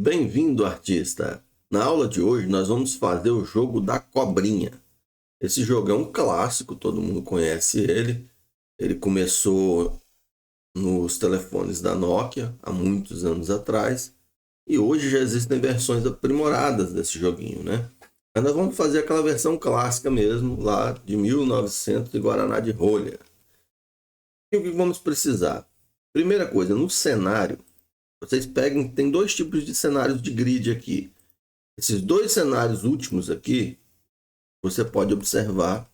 Bem-vindo, artista! Na aula de hoje, nós vamos fazer o jogo da cobrinha. Esse jogo é um clássico, todo mundo conhece ele. Ele começou nos telefones da Nokia, há muitos anos atrás. E hoje já existem versões aprimoradas desse joguinho, né? Mas nós vamos fazer aquela versão clássica mesmo, lá de 1900 e Guaraná de rolha. E o que vamos precisar? Primeira coisa, no cenário, vocês pegam, tem dois tipos de cenários de grid aqui. Esses dois cenários últimos aqui, você pode observar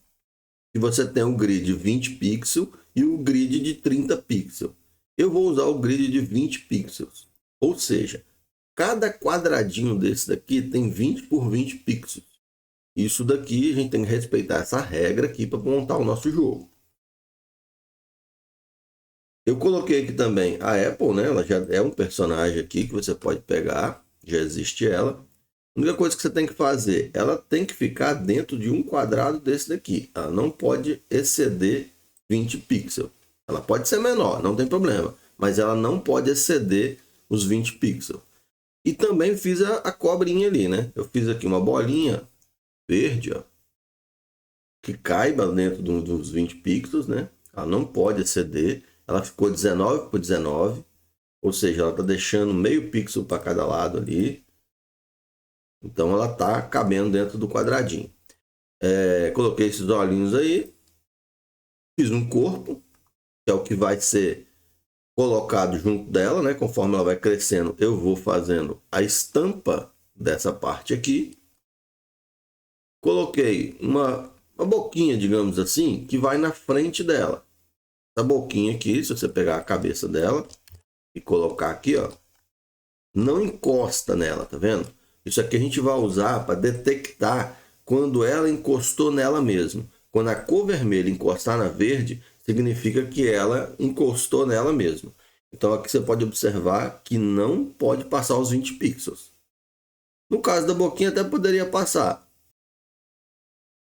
que você tem um grid de 20 pixels e o grid de 30 pixels. Eu vou usar o grid de 20 pixels. Ou seja, cada quadradinho desse daqui tem 20 por 20 pixels. Isso daqui a gente tem que respeitar essa regra aqui para montar o nosso jogo. Eu coloquei aqui também a Apple, né? Ela já é um personagem aqui que você pode pegar, já existe ela. A única coisa que você tem que fazer, ela tem que ficar dentro de um quadrado desse daqui. Ela não pode exceder 20 pixels. Ela pode ser menor, não tem problema. Mas ela não pode exceder os 20 pixels. E também fiz a cobrinha ali, né? Eu fiz aqui uma bolinha verde, ó, que caiba dentro dos 20 pixels, né? Ela não pode exceder. Ela ficou 19 por 19. Ou seja, ela está deixando meio pixel para cada lado ali. Então ela está cabendo dentro do quadradinho. Coloquei esses olhinhos aí. Fiz um corpo, que é o que vai ser colocado junto dela, né? Conforme ela vai crescendo, eu vou fazendo a estampa dessa parte aqui. Coloquei uma boquinha, digamos assim, que vai na frente dela. Essa boquinha aqui, se você pegar a cabeça dela e colocar aqui, ó, não encosta nela, tá vendo? Isso aqui a gente vai usar para detectar quando ela encostou nela mesmo. Quando a cor vermelha encostar na verde, significa que ela encostou nela mesmo. Então aqui você pode observar que não pode passar os 20 pixels. No caso da boquinha até poderia passar.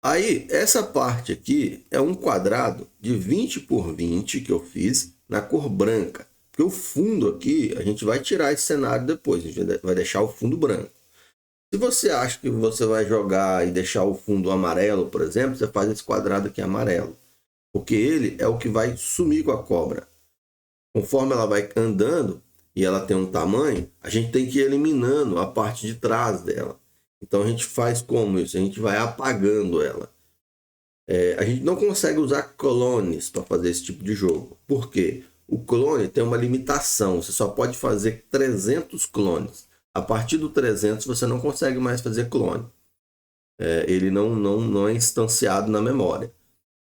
Aí essa parte aqui é um quadrado de 20 por 20 que eu fiz na cor branca. Porque o fundo aqui, a gente vai tirar esse cenário depois, a gente vai deixar o fundo branco. Se você acha que você vai jogar e deixar o fundo amarelo, por exemplo, você faz esse quadrado aqui amarelo. Porque ele é o que vai sumir com a cobra. Conforme ela vai andando e ela tem um tamanho, a gente tem que ir eliminando a parte de trás dela. Então a gente faz como isso? A gente vai apagando ela. A gente não consegue usar clones para fazer esse tipo de jogo. Por quê? O clone tem uma limitação. Você só pode fazer 300 clones. A partir do 300 você não consegue mais fazer clone. Ele não é instanciado na memória.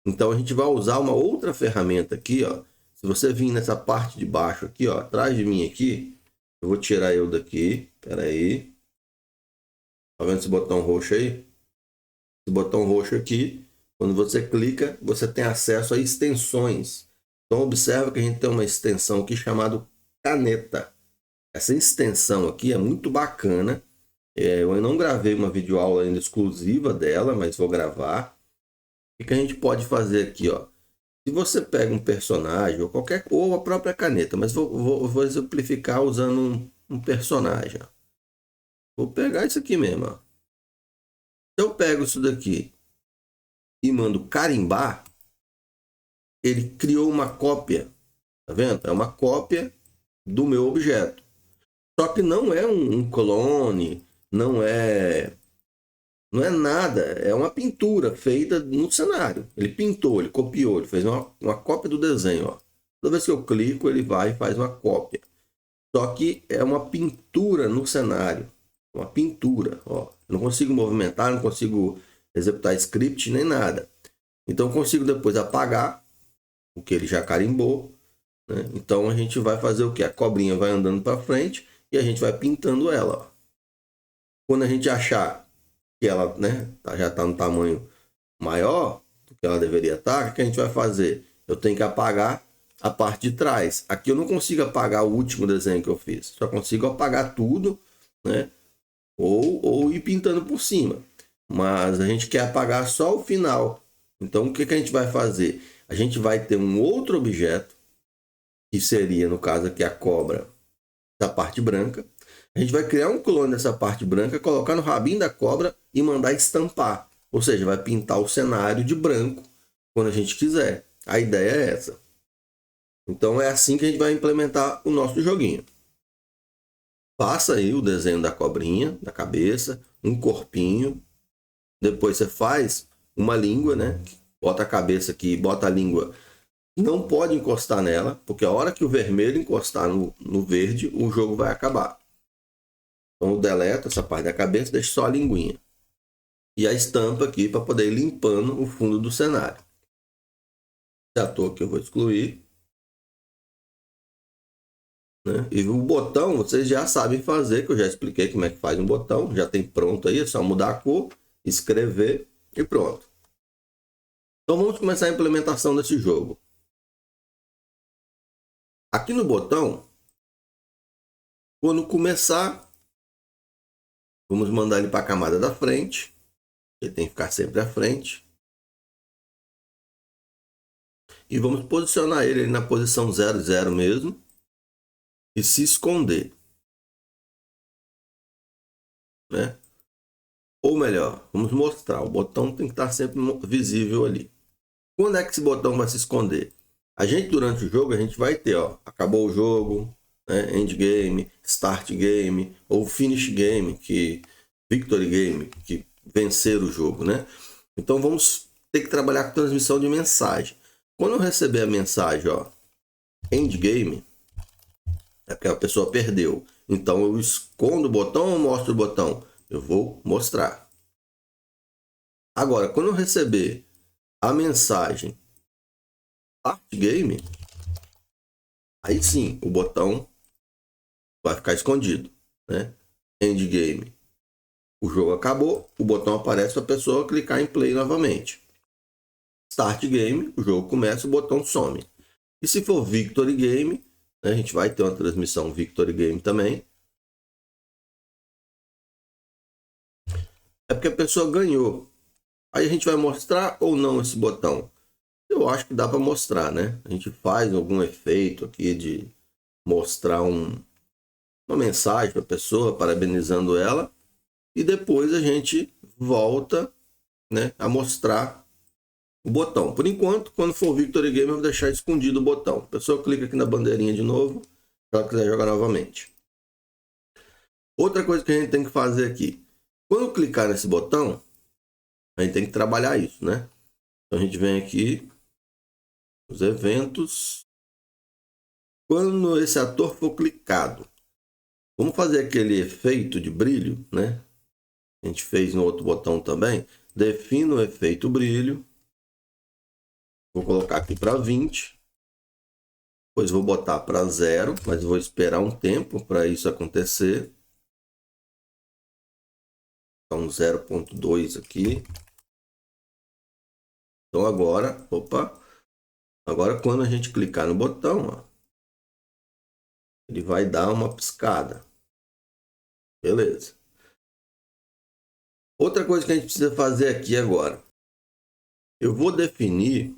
Então a gente vai usar uma outra ferramenta aqui, ó. Se você vir nessa parte de baixo aqui, ó, atrás de mim aqui, eu vou tirar eu daqui. Espera aí. Tá vendo esse botão roxo aí? Esse botão roxo aqui, quando você clica, você tem acesso a extensões. Então observa que a gente tem uma extensão aqui chamada caneta. Essa extensão aqui é muito bacana. Eu não gravei uma videoaula ainda exclusiva dela, mas vou gravar. O que a gente pode fazer aqui, ó? Se você pega um personagem ou a própria caneta, mas vou exemplificar usando um personagem. Ó. Vou pegar isso aqui mesmo. Ó. Se eu pego isso daqui e mando carimbar, ele criou uma cópia. Tá vendo? É uma cópia do meu objeto. Só que não é um clone, não é nada, é uma pintura feita no cenário. Ele pintou, ele copiou, ele fez uma cópia do desenho. Ó. Toda vez que eu clico, ele vai e faz uma cópia. Só que é uma pintura no cenário. Uma pintura. Ó. Eu não consigo movimentar, não consigo executar script nem nada. Então eu consigo depois apagar o que ele já carimbou. Né? Então a gente vai fazer o que? A cobrinha vai andando para frente e a gente vai pintando ela. Ó. Quando a gente achar que ela, né, já está no tamanho maior do que ela deveria estar, o que a gente vai fazer? Eu tenho que apagar a parte de trás. Aqui eu não consigo apagar o último desenho que eu fiz. Só consigo apagar tudo, né? Ou ir pintando por cima. Mas a gente quer apagar só o final. Então o que a gente vai fazer? A gente vai ter um outro objeto, que seria, no caso aqui, a cobra da parte branca. A gente vai criar um clone dessa parte branca, colocar no rabinho da cobra e mandar estampar. Ou seja, vai pintar o cenário de branco quando a gente quiser. A ideia é essa. Então é assim que a gente vai implementar o nosso joguinho. Faça aí o desenho da cobrinha, da cabeça, um corpinho. Depois você faz uma língua, né? Bota a cabeça aqui, bota a língua. Não pode encostar nela, porque a hora que o vermelho encostar no verde, o jogo vai acabar. Então eu deleto essa parte da cabeça, deixo só a linguinha. E a estampa aqui para poder ir limpando o fundo do cenário. Esse ator que eu vou excluir. Né? E o botão vocês já sabem fazer, que eu já expliquei como é que faz um botão. Já tem pronto aí, é só mudar a cor, escrever e pronto. Então vamos começar a implementação desse jogo. Aqui no botão, quando começar, vamos mandar ele para a camada da frente. Ele tem que ficar sempre à frente. E vamos posicionar ele na posição 0, 0 mesmo. E se esconder. Né? Ou melhor, vamos mostrar. O botão tem que estar sempre visível ali. Quando é que esse botão vai se esconder? A gente, durante o jogo, a gente vai ter, ó, acabou o jogo, né, endgame, start game, ou finish game, victory game, que vencer o jogo, né? Então vamos ter que trabalhar com transmissão de mensagem. Quando eu receber a mensagem, ó, endgame, é porque a pessoa perdeu. Então eu escondo o botão ou mostro o botão? Eu vou mostrar. Agora, quando eu receber a mensagem start game, aí sim o botão vai ficar escondido, né? Endgame, o jogo acabou, o botão aparece para a pessoa clicar em play novamente. Start game, o jogo começa, o botão some. E se for victory game, né, a gente vai ter uma transmissão victory game também. É porque a pessoa ganhou. Aí a gente vai mostrar ou não esse botão? Eu acho que dá para mostrar, né? A gente faz algum efeito aqui de mostrar uma mensagem para a pessoa, parabenizando ela. E depois a gente volta, né, a mostrar o botão. Por enquanto, quando for Victory Game, eu vou deixar escondido o botão. A pessoa clica aqui na bandeirinha de novo, se ela quiser jogar novamente. Outra coisa que a gente tem que fazer aqui. Quando eu clicar nesse botão, a gente tem que trabalhar isso, né? Então a gente vem aqui, os eventos. Quando esse ator for clicado, vamos fazer aquele efeito de brilho, né? A gente fez no outro botão também. Defina o efeito brilho. Vou colocar aqui para 20. Depois vou botar para 0, mas vou esperar um tempo para isso acontecer. Então 0.2 aqui. Então agora, agora quando a gente clicar no botão, ó, ele vai dar uma piscada. Beleza. Outra coisa que a gente precisa fazer aqui agora. Eu vou definir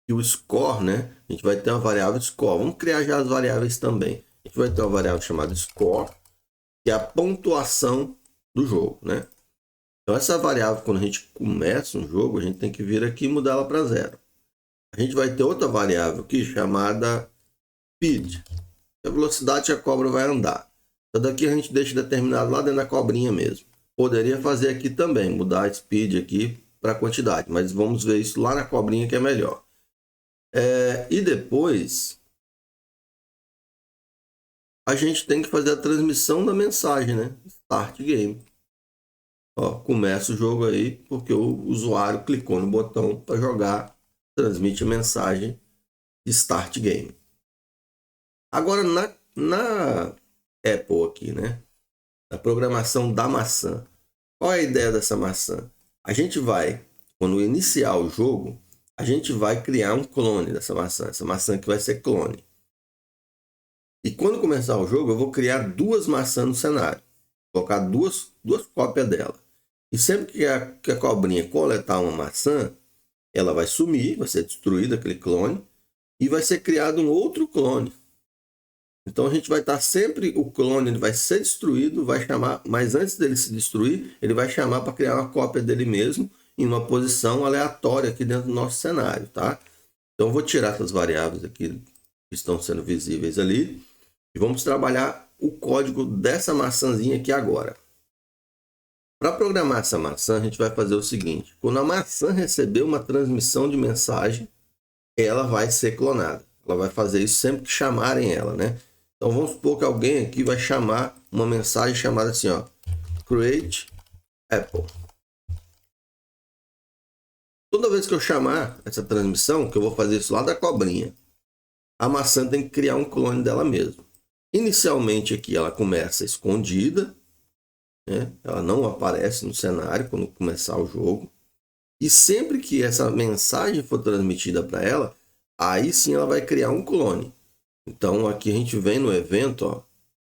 que o score, né? A gente vai ter uma variável score. Vamos criar já as variáveis também. A gente vai ter uma variável chamada score, que é a pontuação do jogo, né? Então essa variável, quando a gente começa um jogo, a gente tem que vir aqui e mudar ela para 0. A gente vai ter outra variável aqui chamada speed, que é a velocidade que a cobra vai andar. Então daqui a gente deixa determinado lá dentro da cobrinha mesmo. Poderia fazer aqui também, mudar a speed aqui para a quantidade, mas vamos ver isso lá na cobrinha que é melhor. E depois a gente tem que fazer a transmissão da mensagem, né? Start game. Ó, começa o jogo aí porque o usuário clicou no botão para jogar, transmite a mensagem de Start Game. Agora na Apple aqui, né? Na programação da maçã. Qual é a ideia dessa maçã? A gente vai, quando iniciar o jogo, a gente vai criar um clone dessa maçã. Essa maçã que vai ser clone. E quando começar o jogo, eu vou criar duas maçãs no cenário. Colocar duas cópias dela. E sempre que a cobrinha coletar uma maçã, ela vai sumir, vai ser destruída aquele clone, e vai ser criado um outro clone. Então a gente vai estar sempre, o clone ele vai ser destruído, vai chamar, mas antes dele se destruir, ele vai chamar para criar uma cópia dele mesmo em uma posição aleatória aqui dentro do nosso cenário, tá? Então eu vou tirar essas variáveis aqui que estão sendo visíveis ali e vamos trabalhar o código dessa maçãzinha aqui agora. Para programar essa maçã, a gente vai fazer o seguinte: quando a maçã receber uma transmissão de mensagem, ela vai ser clonada. Ela vai fazer isso sempre que chamarem ela, né? Então vamos supor que alguém aqui vai chamar uma mensagem chamada assim, ó, create Apple. Toda vez que eu chamar essa transmissão, que eu vou fazer isso lá da cobrinha, a maçã tem que criar um clone dela mesma. Inicialmente aqui ela começa escondida, né? Ela não aparece no cenário quando começar o jogo. E sempre que essa mensagem for transmitida para ela, aí sim ela vai criar um clone. Então aqui a gente vem no evento, ó,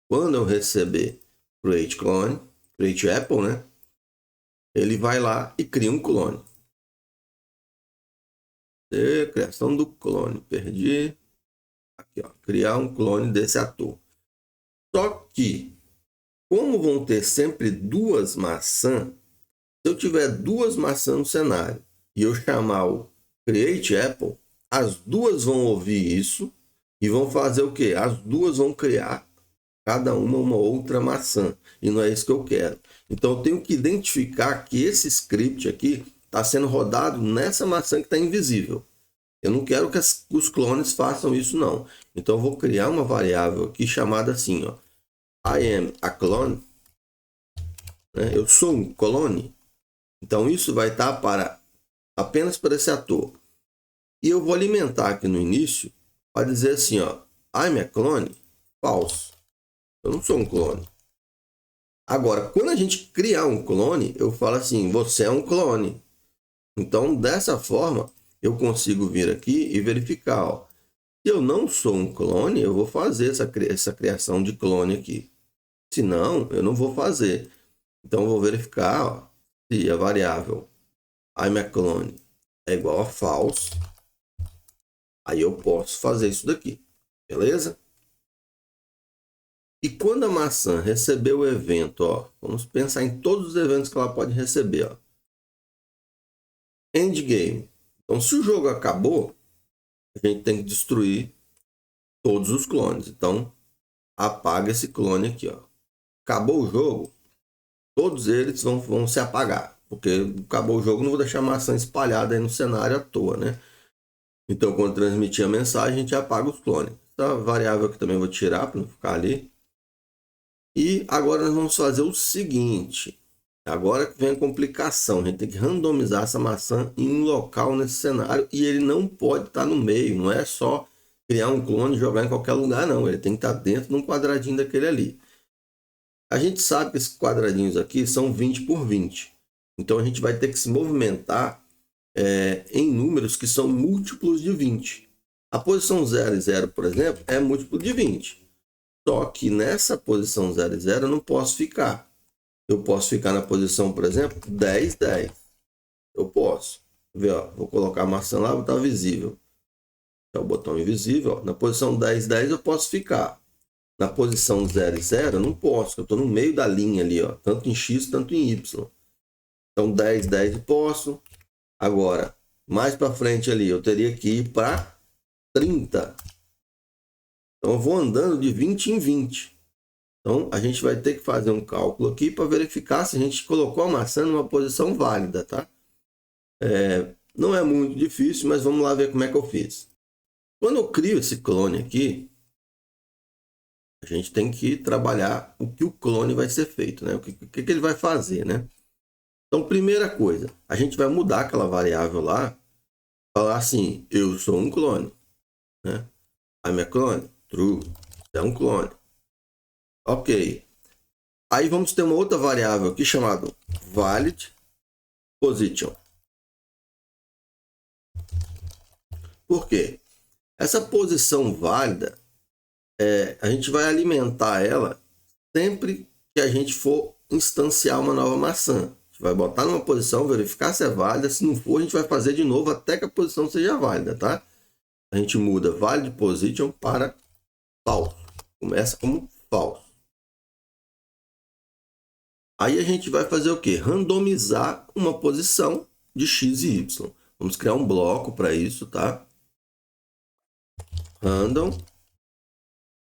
quando eu receber create clone, create Apple, né? Ele vai lá e cria um clone. Criação do clone, perdi. Aqui, ó, criar um clone desse ator. Só que, como vão ter sempre duas maçãs, se eu tiver duas maçãs no cenário e eu chamar o create Apple, as duas vão ouvir isso e vão fazer o quê? As duas vão criar cada uma outra maçã. E não é isso que eu quero. Então eu tenho que identificar que esse script aqui está sendo rodado nessa maçã que está invisível. Eu não quero que os clones façam isso, não. Então eu vou criar uma variável aqui chamada assim, ó, I am a clone. Né? Eu sou um clone. Então isso vai estar apenas para esse ator. E eu vou alimentar aqui no início para dizer assim, ó, I'm a clone, false. Eu não sou um clone. Agora, quando a gente criar um clone, eu falo assim, você é um clone. Então, dessa forma, eu consigo vir aqui e verificar, ó, se eu não sou um clone, eu vou fazer essa criação de clone aqui. Se não, eu não vou fazer. Então, eu vou verificar, ó, se a variável I'm a clone é igual a false. Aí eu posso fazer isso daqui, beleza? E quando a maçã receber o evento, ó, vamos pensar em todos os eventos que ela pode receber, ó. Endgame. Então, se o jogo acabou, a gente tem que destruir todos os clones. Então, apaga esse clone aqui, ó. Acabou o jogo, todos eles vão se apagar. Porque acabou o jogo, não vou deixar a maçã espalhada aí no cenário à toa, né? Então, quando transmitir a mensagem, a gente apaga os clones. Essa variável aqui também eu vou tirar para não ficar ali. E agora nós vamos fazer o seguinte. Agora que vem a complicação. A gente tem que randomizar essa maçã em um local nesse cenário. E ele não pode estar no meio. Não é só criar um clone e jogar em qualquer lugar, não. Ele tem que estar dentro de um quadradinho daquele ali. A gente sabe que esses quadradinhos aqui são 20 por 20. Então a gente vai ter que se movimentar em números que são múltiplos de 20. A posição 0 e 0, por exemplo, é múltiplo de 20. Só que nessa posição 0 e 0 eu não posso ficar. Eu posso ficar na posição, por exemplo, 10, 10. Eu posso. Ver, ó, vou colocar a maçã lá, vou estar visível. É o botão invisível. Ó. Na posição 10, 10 eu posso ficar. Na posição 0 e 0 eu não posso. Eu estou no meio da linha ali, ó, tanto em X, tanto em Y. Então 10, 10 eu posso. Agora, mais para frente ali, eu teria que ir para 30. Então, eu vou andando de 20 em 20. Então, a gente vai ter que fazer um cálculo aqui para verificar se a gente colocou a maçã numa posição válida, tá? Não é muito difícil, mas vamos lá ver como é que eu fiz. Quando eu crio esse clone aqui, a gente tem que trabalhar o que o clone vai ser feito, né? O que ele vai fazer, né? Então, primeira coisa, a gente vai mudar aquela variável lá, falar assim, eu sou um clone, né? I'm a clone, true, é um clone. Ok. Aí vamos ter uma outra variável aqui chamada valid position. Por quê? Essa posição válida, a gente vai alimentar ela sempre que a gente for instanciar uma nova maçã. A gente vai botar numa posição, verificar se é válida. Se não for, a gente vai fazer de novo até que a posição seja válida, tá? A gente muda valid position para false. Começa como falso. Aí a gente vai fazer o quê? Randomizar uma posição de x e y. Vamos criar um bloco para isso, tá? Random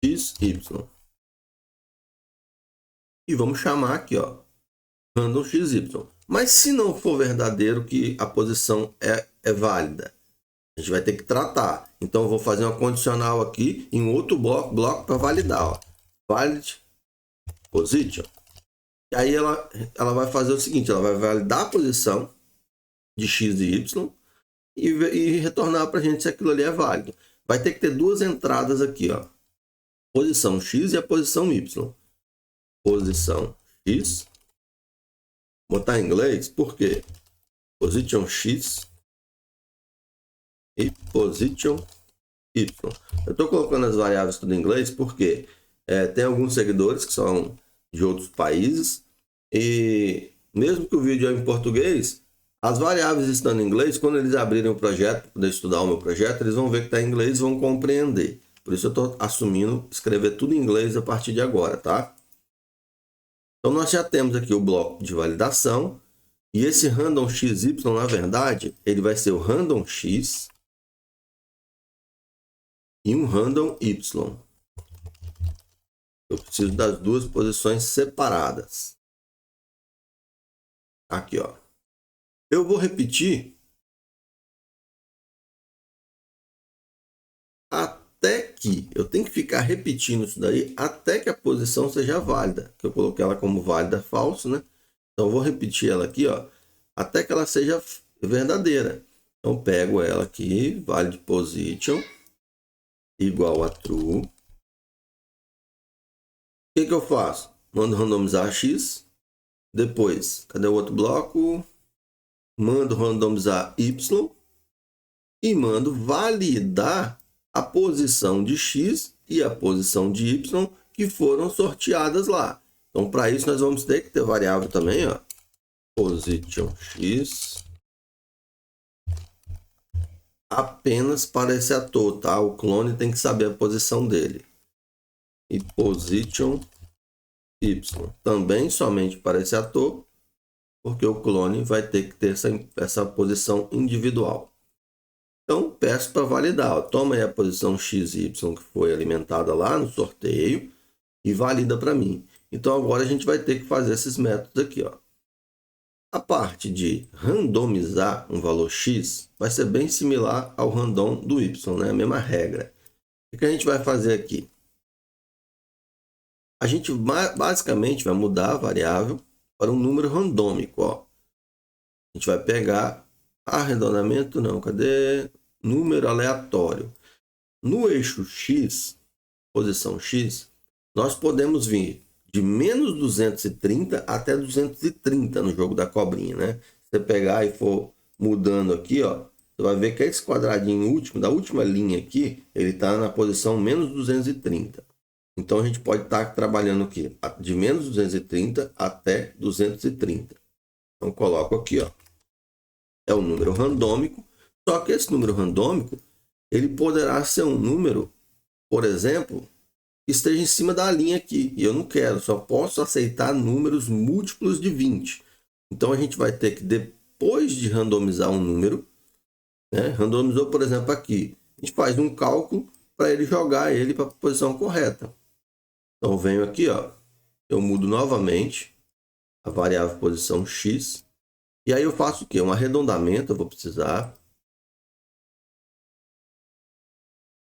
x, y. E vamos chamar aqui, ó, random x, y. Mas se não for verdadeiro que a posição é válida, a gente vai ter que tratar. Então, eu vou fazer uma condicional aqui em outro bloco para validar. Ó. Valid position. E aí ela vai fazer o seguinte, ela vai validar a posição de x e y e retornar para a gente se aquilo ali é válido. Vai ter que ter duas entradas aqui, ó. Posição x e a posição y. Posição x. Botar em inglês, por quê? Position x e position y. Eu estou colocando as variáveis tudo em inglês porque tem alguns seguidores que são de outros países e mesmo que o vídeo é em português, as variáveis estando em inglês, quando eles abrirem o projeto, para poder estudar o meu projeto, eles vão ver que está em inglês e vão compreender. Por isso eu estou assumindo escrever tudo em inglês a partir de agora, tá? Então nós já temos aqui o bloco de validação e esse random xy, na verdade, ele vai ser o random x e um random y. Eu preciso das duas posições separadas. Aqui, ó. Eu vou repetir até que... Eu tenho que ficar repetindo isso daí até que a posição seja válida. Que eu coloquei ela como válida falso, né? Então, eu vou repetir ela aqui, ó. Até que ela seja verdadeira. Então, eu pego ela aqui, valid position igual a true. O que eu faço? Mando randomizar x. Depois, cadê o outro bloco? Mando randomizar y. E mando validar a posição de x e a posição de y que foram sorteadas lá. Então, para isso, nós vamos ter que ter variável também, ó. Position x. Apenas para esse ator, tá? O clone tem que saber a posição dele. E position y também somente para esse ator, porque o clone vai ter que ter essa posição individual. Então, peço para validar. Ó. Toma aí a posição x e y que foi alimentada lá no sorteio e valida para mim. Então, agora a gente vai ter que fazer esses métodos aqui. Ó. A parte de randomizar um valor x vai ser bem similar ao random do y, né? A mesma regra. O que a gente vai fazer aqui? A gente basicamente vai mudar a variável para um número randômico. Ó. A gente vai pegar arredondamento, não, cadê? Número aleatório. No eixo x, posição x, nós podemos vir de menos 230 até 230 no jogo da cobrinha, né? Se você pegar e for mudando aqui, ó, você vai ver que esse quadradinho último, da última linha aqui, ele está na posição menos 230. Então, a gente pode estar trabalhando aqui de menos 230 até 230. Então, coloco aqui, ó. É um número randômico. Só que esse número randômico, ele poderá ser um número, por exemplo, que esteja em cima da linha aqui. E eu não quero, só posso aceitar números múltiplos de 20. Então, a gente vai ter que, depois de randomizar um número, né? Randomizou, por exemplo, aqui. A gente faz um cálculo para ele jogar ele para a posição correta. Então, eu venho aqui, ó, eu mudo novamente a variável posição x. E aí eu faço o quê? Um arredondamento, eu vou precisar.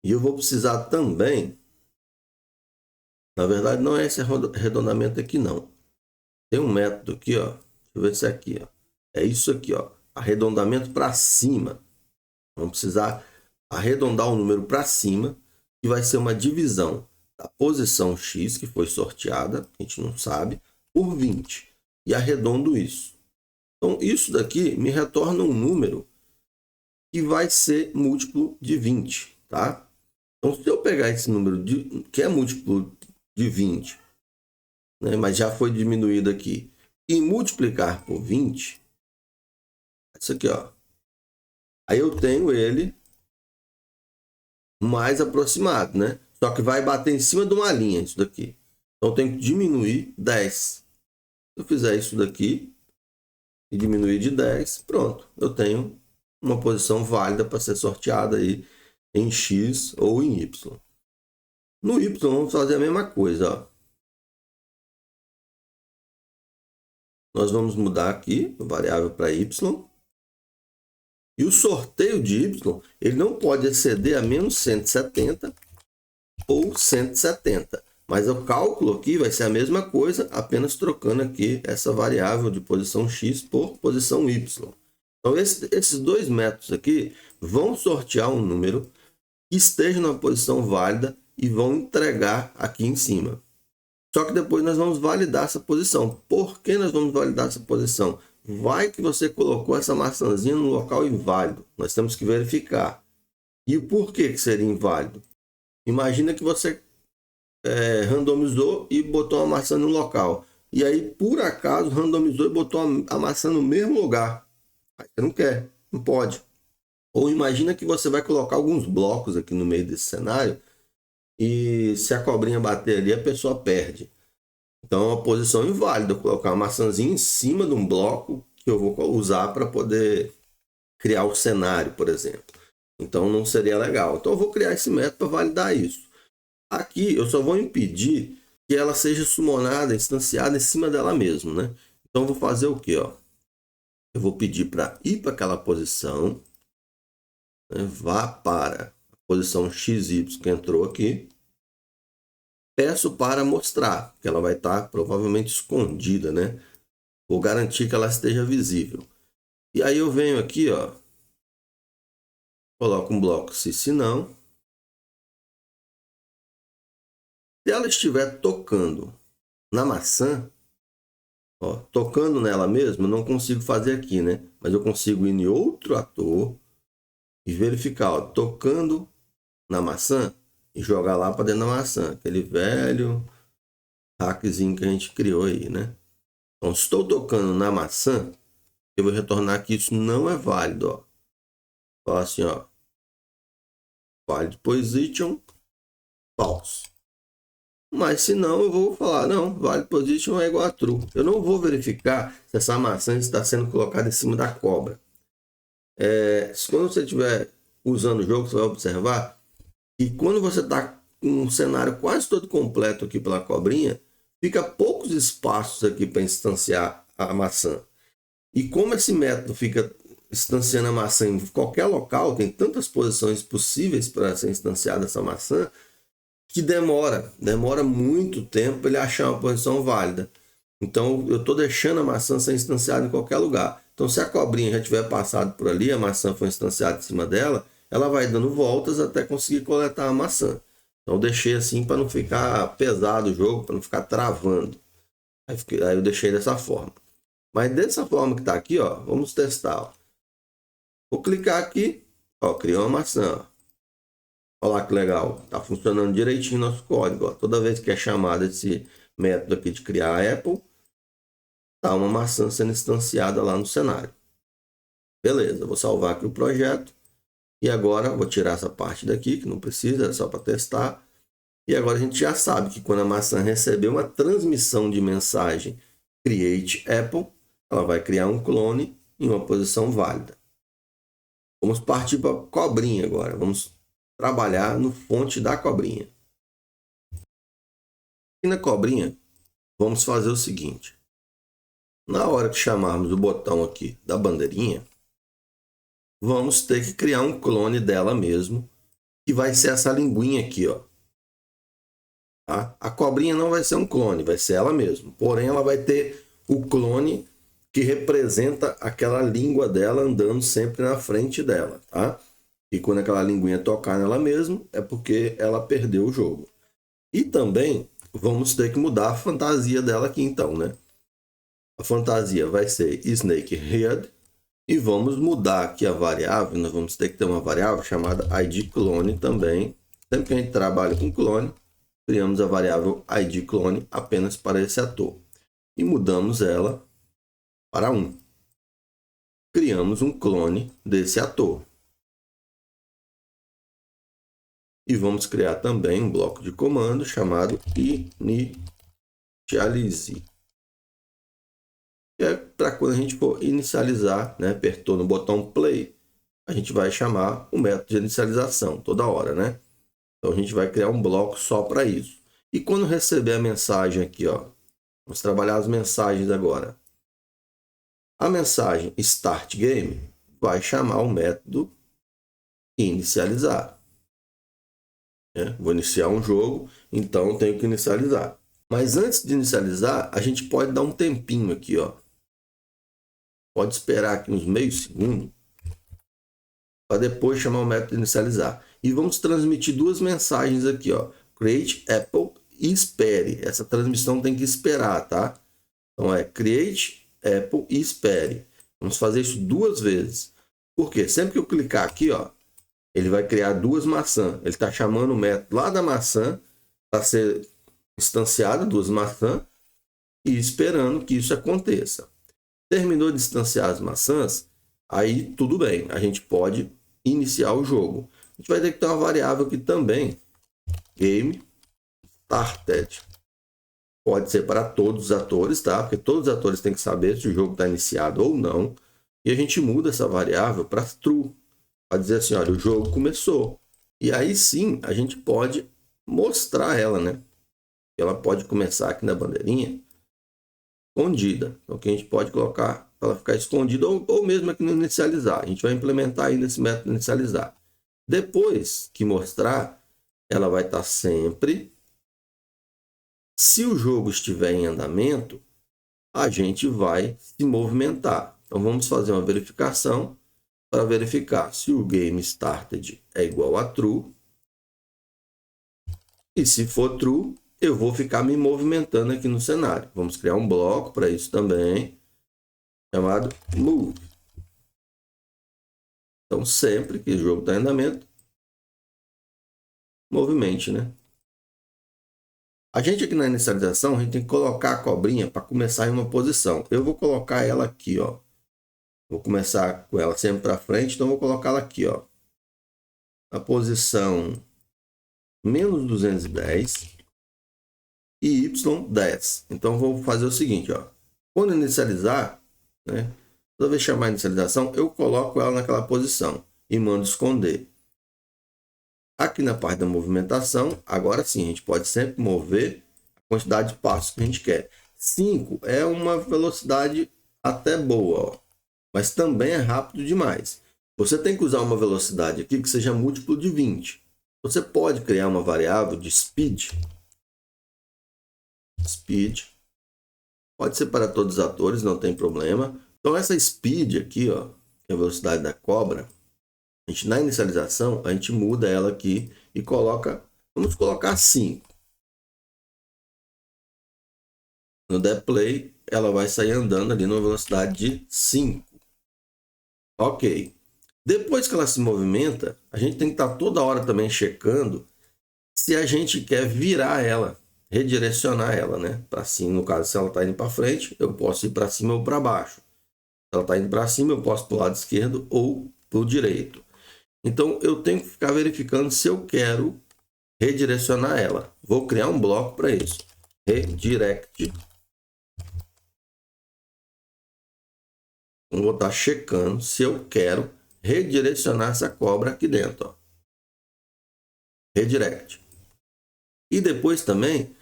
E eu vou precisar também, na verdade não é esse arredondamento aqui não. Tem um método aqui, ó. Deixa eu ver se é aqui, ó. É isso aqui, ó. Arredondamento para cima. Vamos precisar arredondar o número para cima, que vai ser uma divisão da posição x, que foi sorteada, a gente não sabe, por 20. E arredondo isso. Então, isso daqui me retorna um número que vai ser múltiplo de 20, tá? Então, se eu pegar esse número que é múltiplo de 20, né, mas já foi diminuído aqui, e multiplicar por 20, isso aqui, ó. Aí eu tenho ele mais aproximado, né? Só que vai bater em cima de uma linha isso daqui. Então eu tenho que diminuir 10. Se eu fizer isso daqui e diminuir de 10, pronto. Eu tenho uma posição válida para ser sorteada aí em X ou em Y. No Y vamos fazer a mesma coisa, ó. Nós vamos mudar aqui a variável para Y. E o sorteio de Y, ele não pode exceder a menos 170 ou 170. Mas o cálculo aqui vai ser a mesma coisa, apenas trocando aqui essa variável de posição X por posição Y. Então, esses dois métodos aqui vão sortear um número que esteja na posição válida e vão entregar aqui em cima. Só que depois nós vamos validar essa posição. Por que nós vamos validar essa posição? Vai que você colocou essa maçãzinha no local inválido. Nós temos que verificar. E por que seria inválido? Imagina que você randomizou e botou uma maçã no local. E aí, por acaso, randomizou e botou a maçã no mesmo lugar. Aí você não quer, não pode. Ou imagina que você vai colocar alguns blocos aqui no meio desse cenário e se a cobrinha bater ali, a pessoa perde. Então, é uma posição inválida colocar uma maçãzinha em cima de um bloco que eu vou usar para poder criar o cenário, por exemplo. Então, não seria legal. Então, eu vou criar esse método para validar isso. Aqui, eu só vou impedir que ela seja summonada, instanciada em cima dela mesma, né? Então, eu vou fazer o quê, ó? Eu vou pedir para ir para aquela posição, né? Vá para a posição XY que entrou aqui. Peço para mostrar, que ela vai estar provavelmente escondida, né? Vou garantir que ela esteja visível. E aí eu venho aqui, ó, coloco um bloco se não. Se ela estiver tocando na maçã, ó, tocando nela mesma, eu não consigo fazer aqui, né? Mas eu consigo ir em outro ator e verificar, ó, tocando na maçã e jogar lá para dentro da maçã. Aquele velho hackzinho que a gente criou aí, né? Então, se estou tocando na maçã, eu vou retornar que isso não é válido, ó. Fala assim, ó. Valid position, false. Mas se não, eu vou falar, não, valid position é igual a true. Eu não vou verificar se essa maçã está sendo colocada em cima da cobra. Quando você estiver usando o jogo, você vai observar que quando você está com um cenário quase todo completo aqui pela cobrinha, fica poucos espaços aqui para instanciar a maçã. E como esse método fica instanciando a maçã em qualquer local, tem tantas posições possíveis para ser instanciada essa maçã, que demora muito tempo para ele achar uma posição válida. Então, eu estou deixando a maçã ser instanciada em qualquer lugar. Então, se a cobrinha já tiver passado por ali, a maçã foi instanciada em cima dela, ela vai dando voltas até conseguir coletar a maçã. Então, eu deixei assim para não ficar pesado o jogo, para não ficar travando. Aí eu deixei dessa forma. Mas dessa forma que está aqui, ó, vamos testar. Ó. Vou clicar aqui, ó, criou uma maçã. Ó. Olha lá que legal, está funcionando direitinho nosso código. Ó. Toda vez que é chamado esse método aqui de criar a Apple, está uma maçã sendo instanciada lá no cenário. Beleza, vou salvar aqui o projeto. E agora vou tirar essa parte daqui, que não precisa, é só para testar. E agora a gente já sabe que quando a maçã receber uma transmissão de mensagem Create Apple, ela vai criar um clone em uma posição válida. Vamos partir para a cobrinha agora. Vamos trabalhar no fonte da cobrinha. E na cobrinha, vamos fazer o seguinte. Na hora que chamarmos o botão aqui da bandeirinha, vamos ter que criar um clone dela mesmo, que vai ser essa linguinha aqui, ó. Tá? A cobrinha não vai ser um clone, vai ser ela mesma. Porém, ela vai ter o clone que representa aquela língua dela andando sempre na frente dela, tá? E quando aquela linguinha tocar nela mesma, é porque ela perdeu o jogo. E também vamos ter que mudar a fantasia dela aqui então, né? A fantasia vai ser Snakehead. E vamos mudar aqui a variável. Nós vamos ter que ter uma variável chamada idClone também. Sempre que a gente trabalha com clone, criamos a variável idClone apenas para esse ator. E mudamos ela para 1. Criamos um clone desse ator. E vamos criar também um bloco de comando chamado initialize. Que é para quando a gente for inicializar, né? Apertou no botão play, a gente vai chamar o método de inicialização toda hora, né? Então a gente vai criar um bloco só para isso. E quando receber a mensagem aqui, ó, vamos trabalhar as mensagens agora. A mensagem Start Game vai chamar o método inicializar. Vou iniciar um jogo, então tenho que inicializar. Mas antes de inicializar, a gente pode dar um tempinho aqui, ó. Pode esperar aqui uns meio segundo para depois chamar o método inicializar. E vamos transmitir duas mensagens aqui, ó. Create Apple e espere. Essa transmissão tem que esperar, tá? Então é create Apple e espere. Vamos fazer isso duas vezes. Por quê? Sempre que eu clicar aqui, ó, ele vai criar duas maçãs. Ele está chamando o método lá da maçã para ser instanciada, duas maçãs, e esperando que isso aconteça. Terminou de instanciar as maçãs, aí tudo bem, a gente pode iniciar o jogo. A gente vai ter que ter uma variável aqui também, game started. Pode ser para todos os atores, tá? Porque todos os atores têm que saber se o jogo está iniciado ou não. E a gente muda essa variável para true. Para dizer assim, olha, o jogo começou. E aí sim, a gente pode mostrar ela, né? Ela pode começar aqui na bandeirinha escondida. Então, que a gente pode colocar para ela ficar escondida ou mesmo aqui no inicializar. A gente vai implementar ainda esse método inicializar. Depois que mostrar, ela vai estar sempre. Se o jogo estiver em andamento, a gente vai se movimentar. Então, vamos fazer uma verificação para verificar se o game started é igual a true. E se for true, eu vou ficar me movimentando aqui no cenário. Vamos criar um bloco para isso também, chamado move. Então, sempre que o jogo está em andamento, movimente, né? A gente aqui na inicialização, a gente tem que colocar a cobrinha para começar em uma posição. Eu vou colocar ela aqui, ó. Vou começar com ela sempre para frente, então vou colocá-la aqui, ó. Na posição menos 210 e Y10. Então vou fazer o seguinte, ó. Quando inicializar, né? Toda vez que chamar a inicialização, eu coloco ela naquela posição e mando esconder. Aqui na parte da movimentação, agora sim, a gente pode sempre mover a quantidade de passos que a gente quer. 5 é uma velocidade até boa, ó, mas também é rápido demais. Você tem que usar uma velocidade aqui que seja múltiplo de 20. Você pode criar uma variável de speed. Speed. Pode ser para todos os atores, não tem problema. Então essa speed aqui, ó, que é a velocidade da cobra, a gente, na inicialização, a gente muda ela aqui e coloca, vamos colocar 5. No der play, ela vai sair andando ali numa velocidade de 5. Ok. Depois que ela se movimenta, a gente tem que estar toda hora também checando se a gente quer virar ela, redirecionar ela, né? Para cima, no caso, se ela está indo para frente, eu posso ir para cima ou para baixo. Se ela está indo para cima, eu posso para o lado esquerdo ou para o direito. Então, eu tenho que ficar verificando se eu quero redirecionar ela. Vou criar um bloco para isso. Redirect. Vou estar checando se eu quero redirecionar essa cobra aqui dentro. Ó. Redirect. E depois também,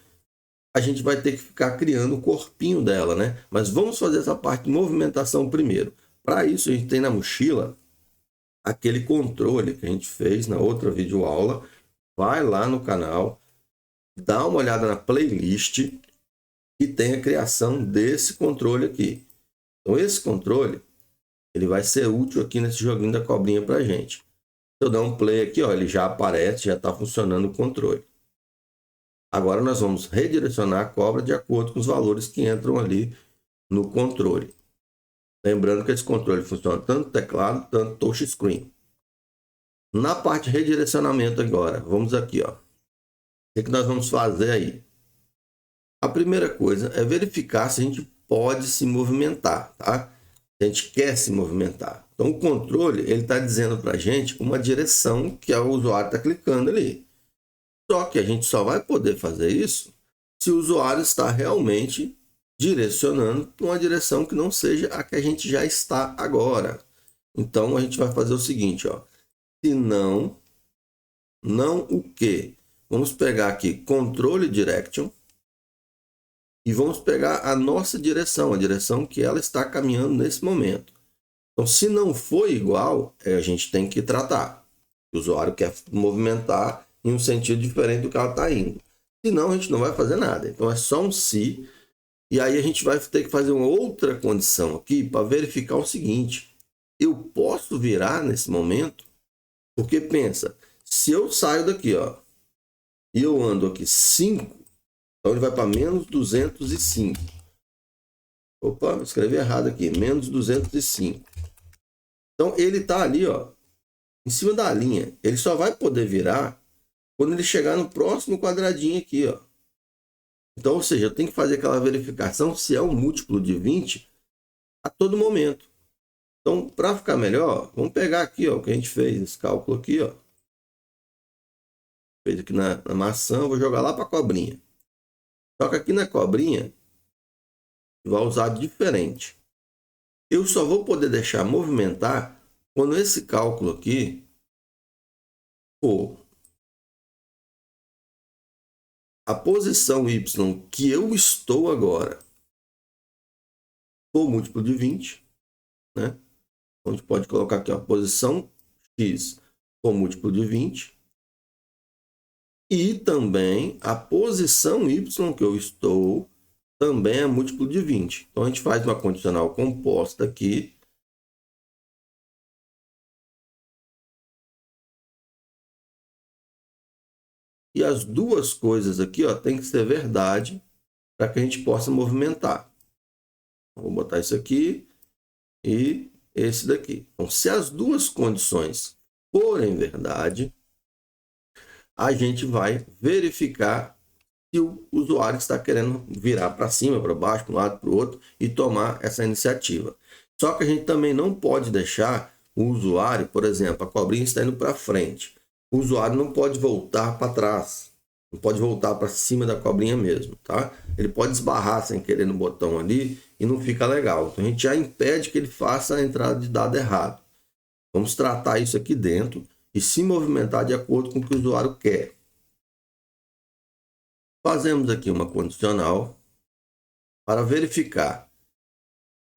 a gente vai ter que ficar criando o corpinho dela, né? Mas vamos fazer essa parte de movimentação primeiro. Para isso, a gente tem na mochila aquele controle que a gente fez na outra videoaula. Vai lá no canal, dá uma olhada na playlist e tem a criação desse controle aqui. Então, esse controle, ele vai ser útil aqui nesse joguinho da cobrinha para a gente. Se eu der um play aqui, ó, ele já aparece, já está funcionando o controle. Agora, nós vamos redirecionar a cobra de acordo com os valores que entram ali no controle. Lembrando que esse controle funciona tanto teclado, tanto touchscreen. Na parte de redirecionamento agora, vamos aqui, ó. O que nós vamos fazer aí? A primeira coisa é verificar se a gente pode se movimentar, tá? A gente quer se movimentar. Então, o controle, ele está dizendo para a gente uma direção que o usuário está clicando ali. Só que a gente só vai poder fazer isso se o usuário está realmente direcionando para uma direção que não seja a que a gente já está agora. Então, a gente vai fazer o seguinte, ó. Se não o quê? Vamos pegar aqui controle direction e vamos pegar a nossa direção, a direção que ela está caminhando nesse momento. Então, se não for igual, a gente tem que tratar. O usuário quer movimentar em um sentido diferente do que ela está indo. Senão, a gente não vai fazer nada. Então, é só um se. E aí, a gente vai ter que fazer uma outra condição aqui para verificar o seguinte. Eu posso virar nesse momento? Porque pensa, se eu saio daqui, ó, e eu ando aqui 5, então ele vai para menos 205. Opa, escrevi errado aqui, menos 205. Então ele está ali, ó, em cima da linha. Ele só vai poder virar quando ele chegar no próximo quadradinho aqui, ó. Então, ou seja, eu tenho que fazer aquela verificação se é um múltiplo de 20 a todo momento. Então, para ficar melhor, vamos pegar aqui, ó, o que a gente fez, esse cálculo aqui, ó. Fez aqui na maçã, vou jogar lá para a cobrinha. Só que aqui na cobrinha, vai usar diferente. Eu só vou poder deixar movimentar quando esse cálculo aqui for a posição y que eu estou agora for múltiplo de 20, né? Então, a gente pode colocar aqui, ó, posição x for múltiplo de 20 e também a posição y que eu estou também é múltiplo de 20. Então, a gente faz uma condicional composta aqui. E as duas coisas aqui, ó, tem que ser verdade para que a gente possa movimentar. Vou botar isso aqui e esse daqui. Então, se as duas condições forem verdade, a gente vai verificar se o usuário está querendo virar para cima, para baixo, para um lado, para o outro e tomar essa iniciativa. Só que a gente também não pode deixar o usuário, por exemplo, a cobrinha está indo para frente. O usuário não pode voltar para trás, não pode voltar para cima da cobrinha mesmo, tá? Ele pode esbarrar sem querer no botão ali e não fica legal. Então a gente já impede que ele faça a entrada de dado errado. Vamos tratar isso aqui dentro e se movimentar de acordo com o que o usuário quer. Fazemos aqui uma condicional para verificar.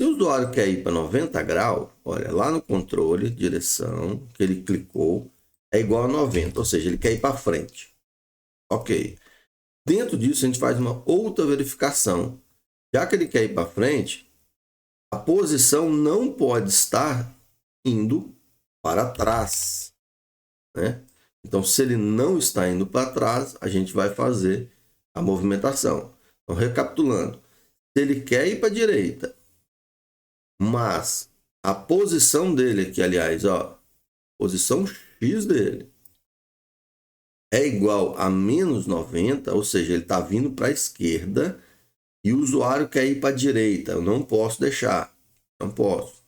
Se o usuário quer ir para 90 graus, olha, lá no controle, direção, que ele clicou, é igual a 90, ou seja, ele quer ir para frente. Ok. Dentro disso, a gente faz uma outra verificação. Já que ele quer ir para frente, a posição não pode estar indo para trás, né? Então, se ele não está indo para trás, a gente vai fazer a movimentação. Então, recapitulando, se ele quer ir para a direita, mas a posição dele aqui, aliás, ó, posição X dele é igual a menos 90, ou seja, ele está vindo para a esquerda e o usuário quer ir para a direita. Eu não posso deixar, não posso.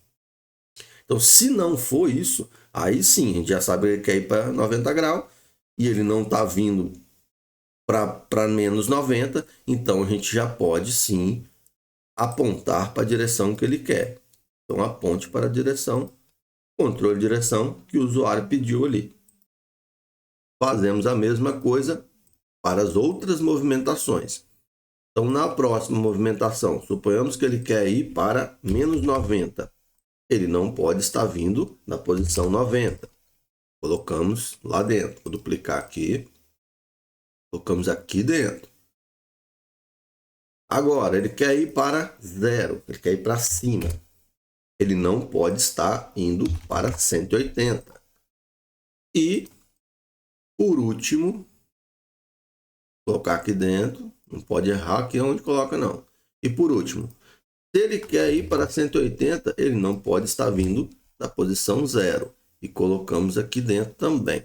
Então, se não for isso, aí sim, a gente já sabe que ele quer ir para 90 graus e ele não está vindo para menos 90, então a gente já pode sim apontar para a direção que ele quer. Então, aponte para a direção, controle de direção que o usuário pediu ali. Fazemos a mesma coisa para as outras movimentações. Então, na próxima movimentação, suponhamos que ele quer ir para menos 90. Ele não pode estar vindo na posição 90. Colocamos lá dentro. Vou duplicar aqui. Colocamos aqui dentro. Agora, ele quer ir para 0. Ele quer ir para cima. Ele não pode estar indo para 180. E, por último, colocar aqui dentro. Não pode errar aqui onde coloca, não. E, por último, se ele quer ir para 180, ele não pode estar vindo da posição 0. E colocamos aqui dentro também.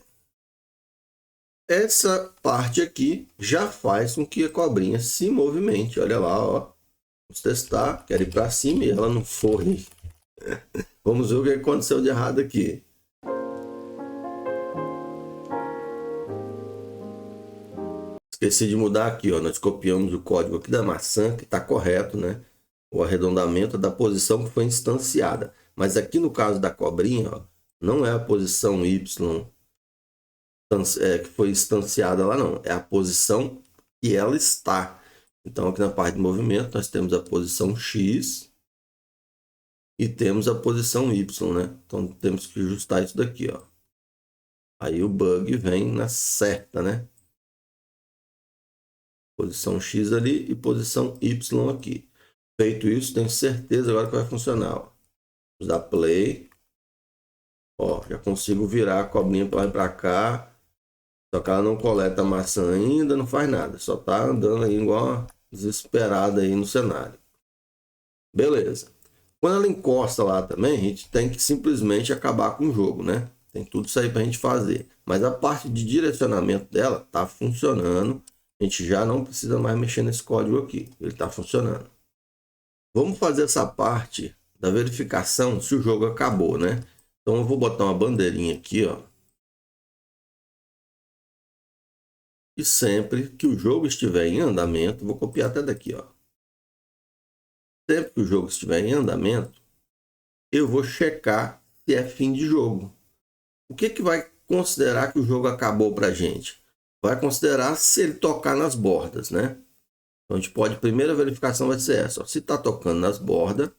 Essa parte aqui já faz com que a cobrinha se movimente. Olha lá, ó. Vamos testar. Quero ir para cima e ela não foi. Vamos ver o que aconteceu de errado aqui. Esqueci de mudar aqui, ó. Nós copiamos o código aqui da maçã, que está correto, né? O arredondamento da posição que foi instanciada. Mas aqui no caso da cobrinha, ó, não é a posição Y que foi instanciada lá, não. É a posição que ela está. Então, aqui na parte de movimento, nós temos a posição X e temos a posição Y, né? Então, temos que ajustar isso daqui, ó. Aí o bug vem na certa, né? Posição X ali e posição Y aqui. Feito isso, tenho certeza agora que vai funcionar, ó. Vamos dar play. Ó, já consigo virar a cobrinha para lá e para cá. Só que ela não coleta a maçã ainda, não faz nada. Só tá andando aí igual desesperada aí no cenário. Beleza. Quando ela encosta lá também, a gente tem que simplesmente acabar com o jogo, né? Tem tudo isso aí pra gente fazer. Mas a parte de direcionamento dela tá funcionando. A gente já não precisa mais mexer nesse código aqui. Ele tá funcionando. Vamos fazer essa parte da verificação se o jogo acabou, né? Então eu vou botar uma bandeirinha aqui, ó. E sempre que o jogo estiver em andamento, vou copiar até daqui, ó. Sempre que o jogo estiver em andamento, eu vou checar se é fim de jogo. O que que vai considerar que o jogo acabou para a gente? Vai considerar se ele tocar nas bordas, né? Então a gente pode, a primeira verificação vai ser essa, ó. Se está tocando nas bordas,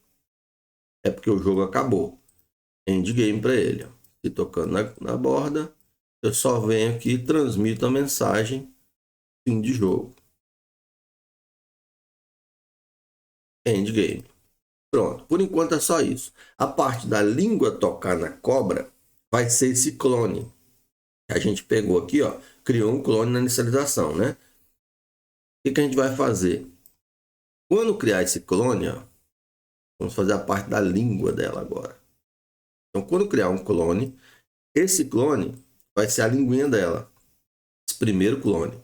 é porque o jogo acabou. Endgame para ele, ó. Se tocando na borda, eu só venho aqui e transmito a mensagem fim de jogo. Endgame. Pronto, por enquanto é só isso. A parte da língua tocar na cobra vai ser esse clone. A gente pegou aqui, ó, criou um clone na inicialização, né? O que a gente vai fazer? Quando criar esse clone, ó, vamos fazer a parte da língua dela agora. Então, quando criar um clone, esse clone vai ser a linguinha dela. Esse primeiro clone.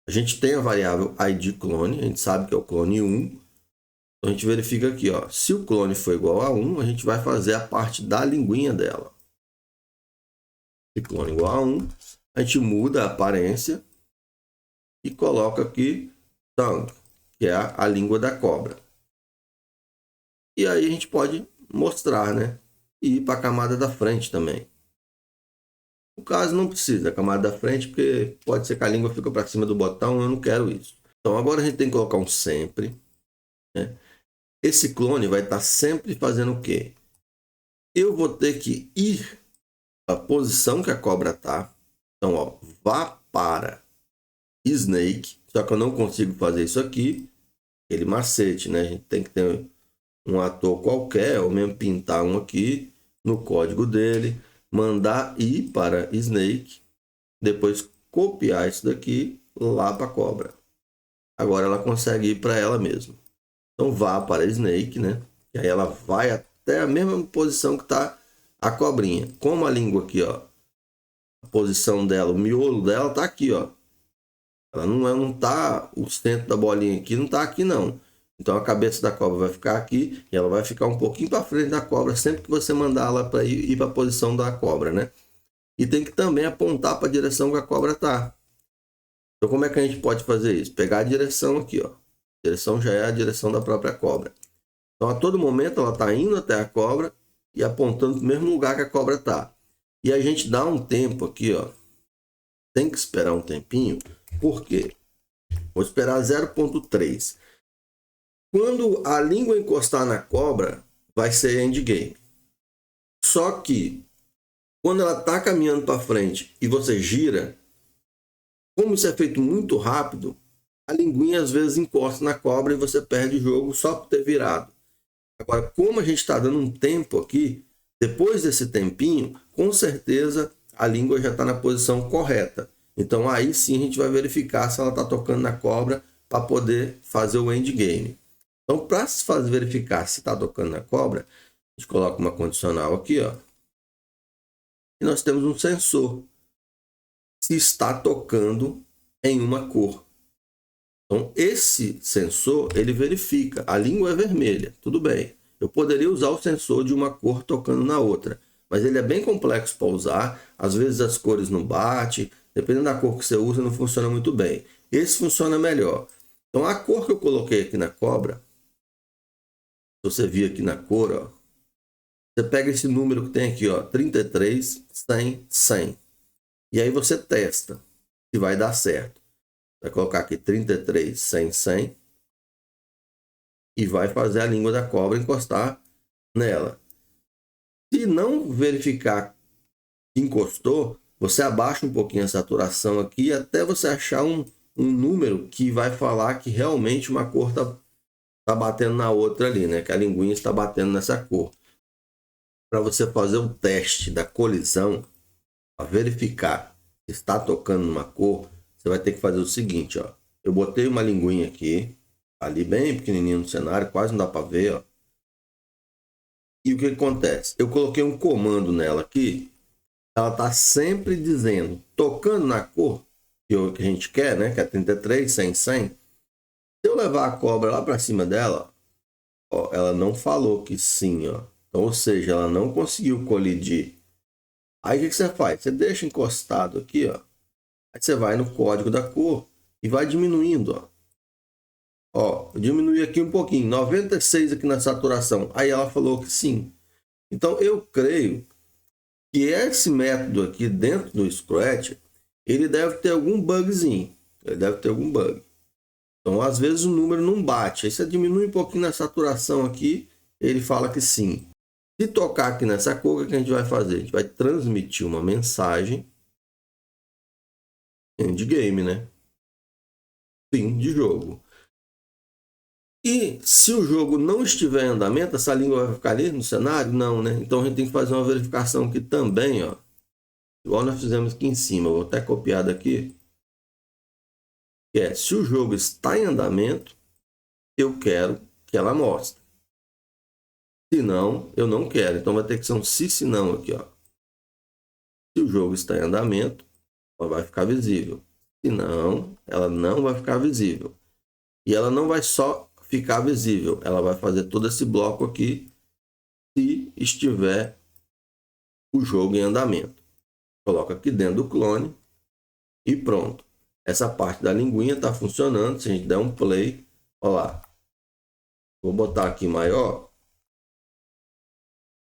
A gente tem a variável id clone, a gente sabe que é o clone 1. Então, a gente verifica aqui, ó, se o clone for igual a 1, a gente vai fazer a parte da linguinha dela. Se clone igual a 1, a gente muda a aparência e coloca aqui tongue, que é a língua da cobra. E aí a gente pode mostrar, né? E ir para a camada da frente também. No caso, não precisa da camada da frente, porque pode ser que a língua fique para cima do botão, eu não quero isso. Então agora a gente tem que colocar um sempre, né? Esse clone vai estar sempre fazendo o quê? Eu vou ter que ir a posição que a cobra está. Então, ó, vá para Snake. Só que eu não consigo fazer isso aqui. Aquele macete, né? A gente tem que ter um ator qualquer, ou mesmo pintar um aqui no código dele. Mandar ir para Snake. Depois copiar isso daqui lá para a cobra. Agora ela consegue ir para ela mesma. Então, vá para Snake, né? E aí ela vai até a mesma posição que está a cobrinha. Como a língua aqui, ó, a posição dela, o miolo dela tá aqui, ó. Ela não tá, o centro da bolinha aqui não tá aqui, não. Então a cabeça da cobra vai ficar aqui e ela vai ficar um pouquinho para frente da cobra sempre que você mandar ela para ir para a posição da cobra, né? E tem que também apontar para a direção que a cobra tá. Então como é que a gente pode fazer isso? Pegar a direção aqui, ó. A direção já é a direção da própria cobra. Então a todo momento ela tá indo até a cobra e apontando para o mesmo lugar que a cobra está. E a gente dá um tempo aqui, ó. Tem que esperar um tempinho. Por quê? Vou esperar 0.3. Quando a língua encostar na cobra, vai ser endgame. Só que, quando ela está caminhando para frente e você gira, como isso é feito muito rápido, a linguinha às vezes encosta na cobra e você perde o jogo só por ter virado. Agora, como a gente está dando um tempo aqui, depois desse tempinho, com certeza a língua já está na posição correta. Então aí sim a gente vai verificar se ela está tocando na cobra para poder fazer o endgame. Então, para verificar se está tocando na cobra, a gente coloca uma condicional aqui, ó. E nós temos um sensor. Se está tocando em uma cor. Então, esse sensor, ele verifica. A língua é vermelha, tudo bem. Eu poderia usar o sensor de uma cor tocando na outra. Mas ele é bem complexo para usar. Às vezes as cores não batem. Dependendo da cor que você usa, não funciona muito bem. esse funciona melhor. Então a cor que eu coloquei aqui na cobra, se você vir aqui na cor, ó, você pega esse número que tem aqui, ó, 33, 100, 100. E aí você testa se vai dar certo. Vai colocar aqui 33, 100, 100. E vai fazer a língua da cobra encostar nela. Se não verificar que encostou, você abaixa um pouquinho a saturação aqui até você achar um número que vai falar que realmente uma cor tá batendo na outra ali, né? Que a linguinha está batendo nessa cor. Para você fazer o teste da colisão, para verificar se está tocando numa cor, você vai ter que fazer o seguinte, ó. Eu botei uma linguinha aqui, ali bem pequenininho no cenário, quase não dá para ver, ó. E o que acontece? Eu coloquei um comando nela aqui, ela está sempre dizendo, tocando na cor que a gente quer, né? Que é 33, 100, 100. Se eu levar a cobra lá para cima dela, ó, ela não falou que sim, ó. Então, ou seja, ela não conseguiu colidir. Aí o que você faz? Você deixa encostado aqui, ó. Aí você vai no código da cor e vai diminuindo, ó. Ó, eu diminui aqui um pouquinho, 96 aqui na saturação. Aí ela falou que sim. Então eu creio que esse método aqui dentro do Scratch, ele deve ter algum bugzinho. Ele deve ter algum bug. Então às vezes o número não bate. Aí você diminui um pouquinho na saturação aqui, ele fala que sim. Se tocar aqui nessa cor, o que a gente vai fazer? A gente vai transmitir uma mensagem end game, né? Fim de jogo. E se o jogo não estiver em andamento, essa língua vai ficar ali no cenário? Não, né? Então a gente tem que fazer uma verificação aqui também, ó. Igual nós fizemos aqui em cima. Eu vou até copiar daqui. Que é, se o jogo está em andamento, eu quero que ela mostre. Se não, eu não quero. Então vai ter que ser um se não aqui, ó. Se o jogo está em andamento, ela vai ficar visível. Se não, ela não vai ficar visível. E ela não vai só ficar visível, ela vai fazer todo esse bloco aqui se estiver o jogo em andamento. Coloca aqui dentro do clone e pronto. Essa parte da linguinha está funcionando. Se a gente der um play, olha lá. Vou botar aqui maior.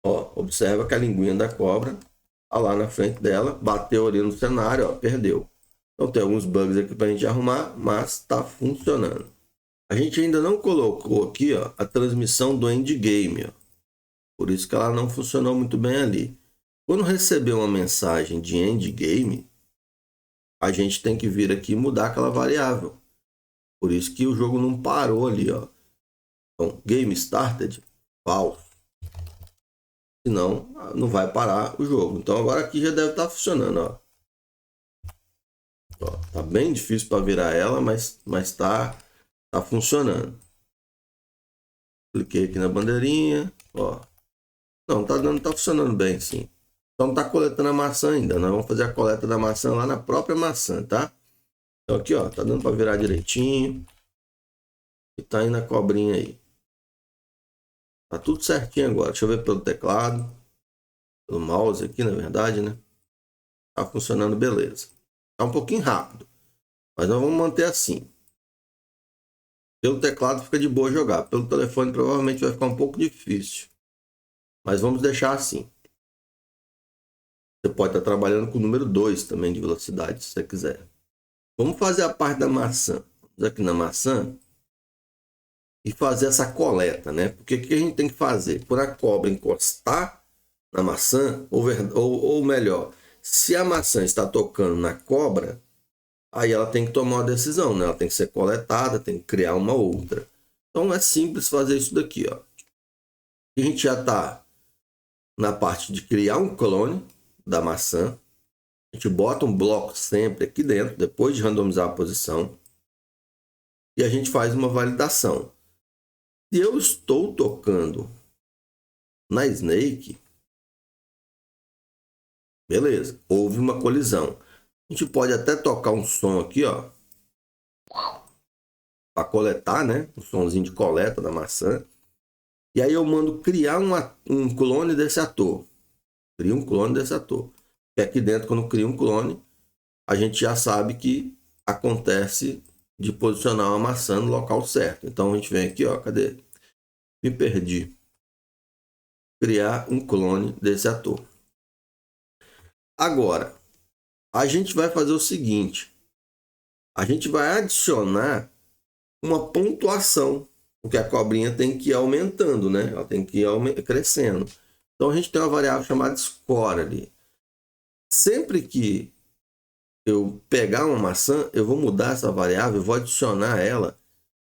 Ó, observa que a linguinha da cobra está lá na frente dela, bateu ali no cenário, ó, perdeu. Então tem alguns bugs aqui para a gente arrumar, mas está funcionando. A gente ainda não colocou aqui, ó, a transmissão do endgame, ó. Por isso que ela não funcionou muito bem ali. Quando receber uma mensagem de endgame, a gente tem que vir aqui e mudar aquela variável. Por isso que o jogo não parou ali, ó. Então, game started, false. Senão, não vai parar o jogo. Então, agora aqui já deve estar funcionando, ó. Ó, tá bem difícil para virar ela, mas tá funcionando. Cliquei aqui na bandeirinha, ó. Não, tá funcionando bem, sim. Só não tá coletando a maçã ainda. Nós vamos fazer a coleta da maçã lá na própria maçã, tá? Então aqui, ó, tá dando para virar direitinho. E tá indo a cobrinha aí. Tá tudo certinho agora. Deixa eu ver pelo teclado. Pelo mouse aqui, na verdade, né? Tá funcionando beleza. Tá um pouquinho rápido. Mas nós vamos manter assim. Pelo teclado fica de boa jogar. Pelo telefone provavelmente vai ficar um pouco difícil. Mas vamos deixar assim. Você pode estar trabalhando com o número 2 também de velocidade, se você quiser. Vamos fazer a parte da maçã. Vamos aqui na maçã e fazer essa coleta, né? Porque o que a gente tem que fazer? Por a cobra encostar na maçã, ou melhor, se a maçã está tocando na cobra, aí ela tem que tomar uma decisão, né? Ela tem que ser coletada, tem que criar uma outra. Então é simples fazer isso daqui, ó. A gente já está na parte de criar um clone da maçã. A gente bota um bloco sempre aqui dentro, depois de randomizar a posição. E a gente faz uma validação. Se eu estou tocando na Snake, beleza, houve uma colisão. A gente pode até tocar um som aqui, ó, para coletar, né? Um sonzinho de coleta da maçã. E aí eu mando criar um clone desse ator. Cria um clone desse ator. E aqui dentro, quando cria um clone, a gente já sabe que acontece de posicionar uma maçã no local certo. Então a gente vem aqui, ó, cadê? Me perdi. Criar um clone desse ator. Agora, a gente vai fazer o seguinte. A gente vai adicionar uma pontuação, porque a cobrinha tem que ir aumentando, né? Ela tem que ir crescendo. Então a gente tem uma variável chamada score ali. Sempre que eu pegar uma maçã, eu vou mudar essa variável, eu vou adicionar ela,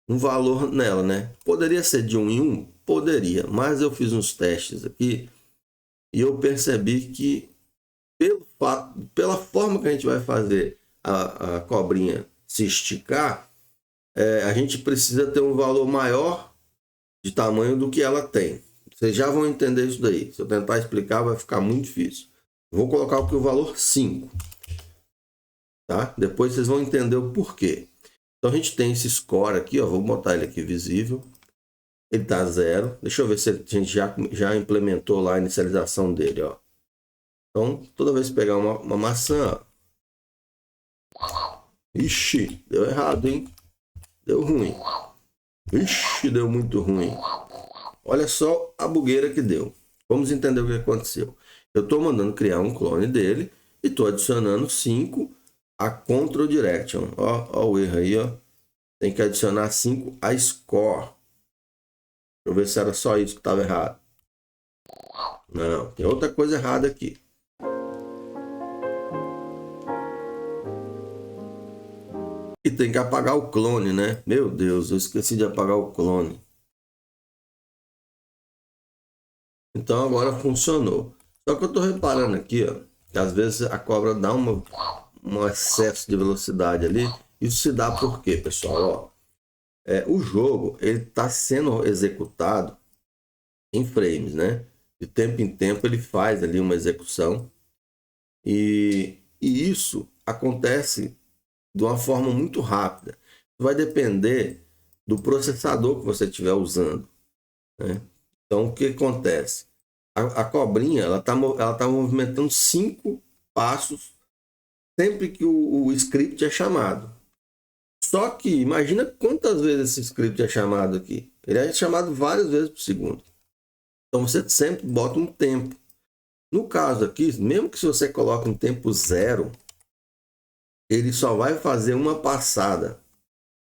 um valor nela, né? Poderia ser de 1 em 1? Poderia, mas eu fiz uns testes aqui e eu percebi que pela forma que a gente vai fazer a cobrinha se esticar, a gente precisa ter um valor maior de tamanho do que ela tem. Vocês já vão entender isso daí. Se eu tentar explicar, vai ficar muito difícil. Vou colocar aqui o valor 5. Tá? Depois vocês vão entender o porquê. Então a gente tem esse score aqui, ó, vou botar ele aqui visível. Ele está 0. Deixa eu ver se a gente já implementou lá a inicialização dele. Ó. Então, toda vez que pegar uma maçã... Ó. Ixi, deu errado, hein? Deu ruim. Ixi, deu muito ruim. Olha só a bugueira que deu. Vamos entender o que aconteceu. Eu estou mandando criar um clone dele e estou adicionando 5 a Control Direction. Ó o erro aí, ó. Tem que adicionar 5 a Score. Deixa eu ver se era só isso que estava errado. Não, tem outra coisa errada aqui. E tem que apagar o clone, né? Meu Deus, eu esqueci de apagar o clone. Então agora funcionou. Só que eu estou reparando aqui, ó, que às vezes a cobra dá um excesso de velocidade ali. Isso se dá por quê, pessoal? Ó, o jogo ele está sendo executado em frames, né? De tempo em tempo ele faz ali uma execução e isso acontece de uma forma muito rápida. Vai depender do processador que você estiver usando, né? Então o que acontece? A cobrinha ela tá movimentando 5 passos sempre que o script é chamado. Só que imagina quantas vezes esse script é chamado aqui. Ele é chamado várias vezes por segundo. Então você sempre bota um tempo. No caso aqui, mesmo que se você coloque um tempo 0, ele só vai fazer uma passada.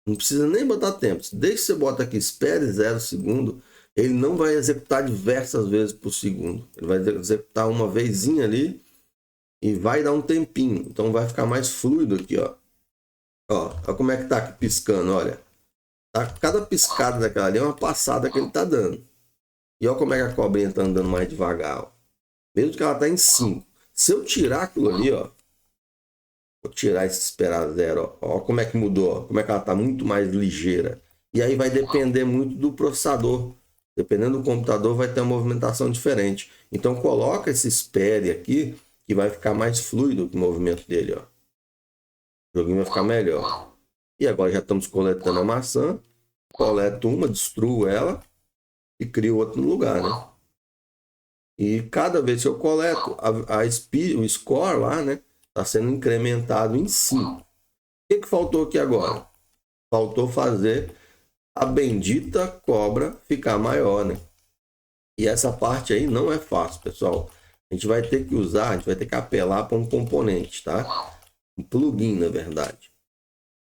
Não precisa nem botar tempo. Desde que você bota aqui, espere 0 segundo, ele não vai executar diversas vezes por segundo. Ele vai executar uma vezinha ali e vai dar um tempinho. Então vai ficar mais fluido aqui, ó. Ó, olha como é que tá aqui piscando, olha. Tá, cada piscada daquela ali é uma passada que ele tá dando. E olha como é que a cobrinha tá andando mais devagar, ó. Mesmo que ela tá em 5. Se eu tirar aquilo ali, ó. Vou tirar esse esperar 0, ó. Ó como é que mudou, ó. Como é que ela tá muito mais ligeira. E aí vai depender muito do processador. Dependendo do computador, vai ter uma movimentação diferente. Então coloca esse espere aqui, que vai ficar mais fluido o movimento dele, ó. O joguinho vai ficar melhor. E agora já estamos coletando a maçã. Coleto uma, destruo ela e crio outra no lugar, né? E cada vez que eu coleto, o score lá, né? Está sendo incrementado em 5. O que faltou aqui agora? Faltou fazer a bendita cobra ficar maior, né? E essa parte aí não é fácil, pessoal. A gente vai ter que apelar para um componente, tá? Um plugin, na verdade.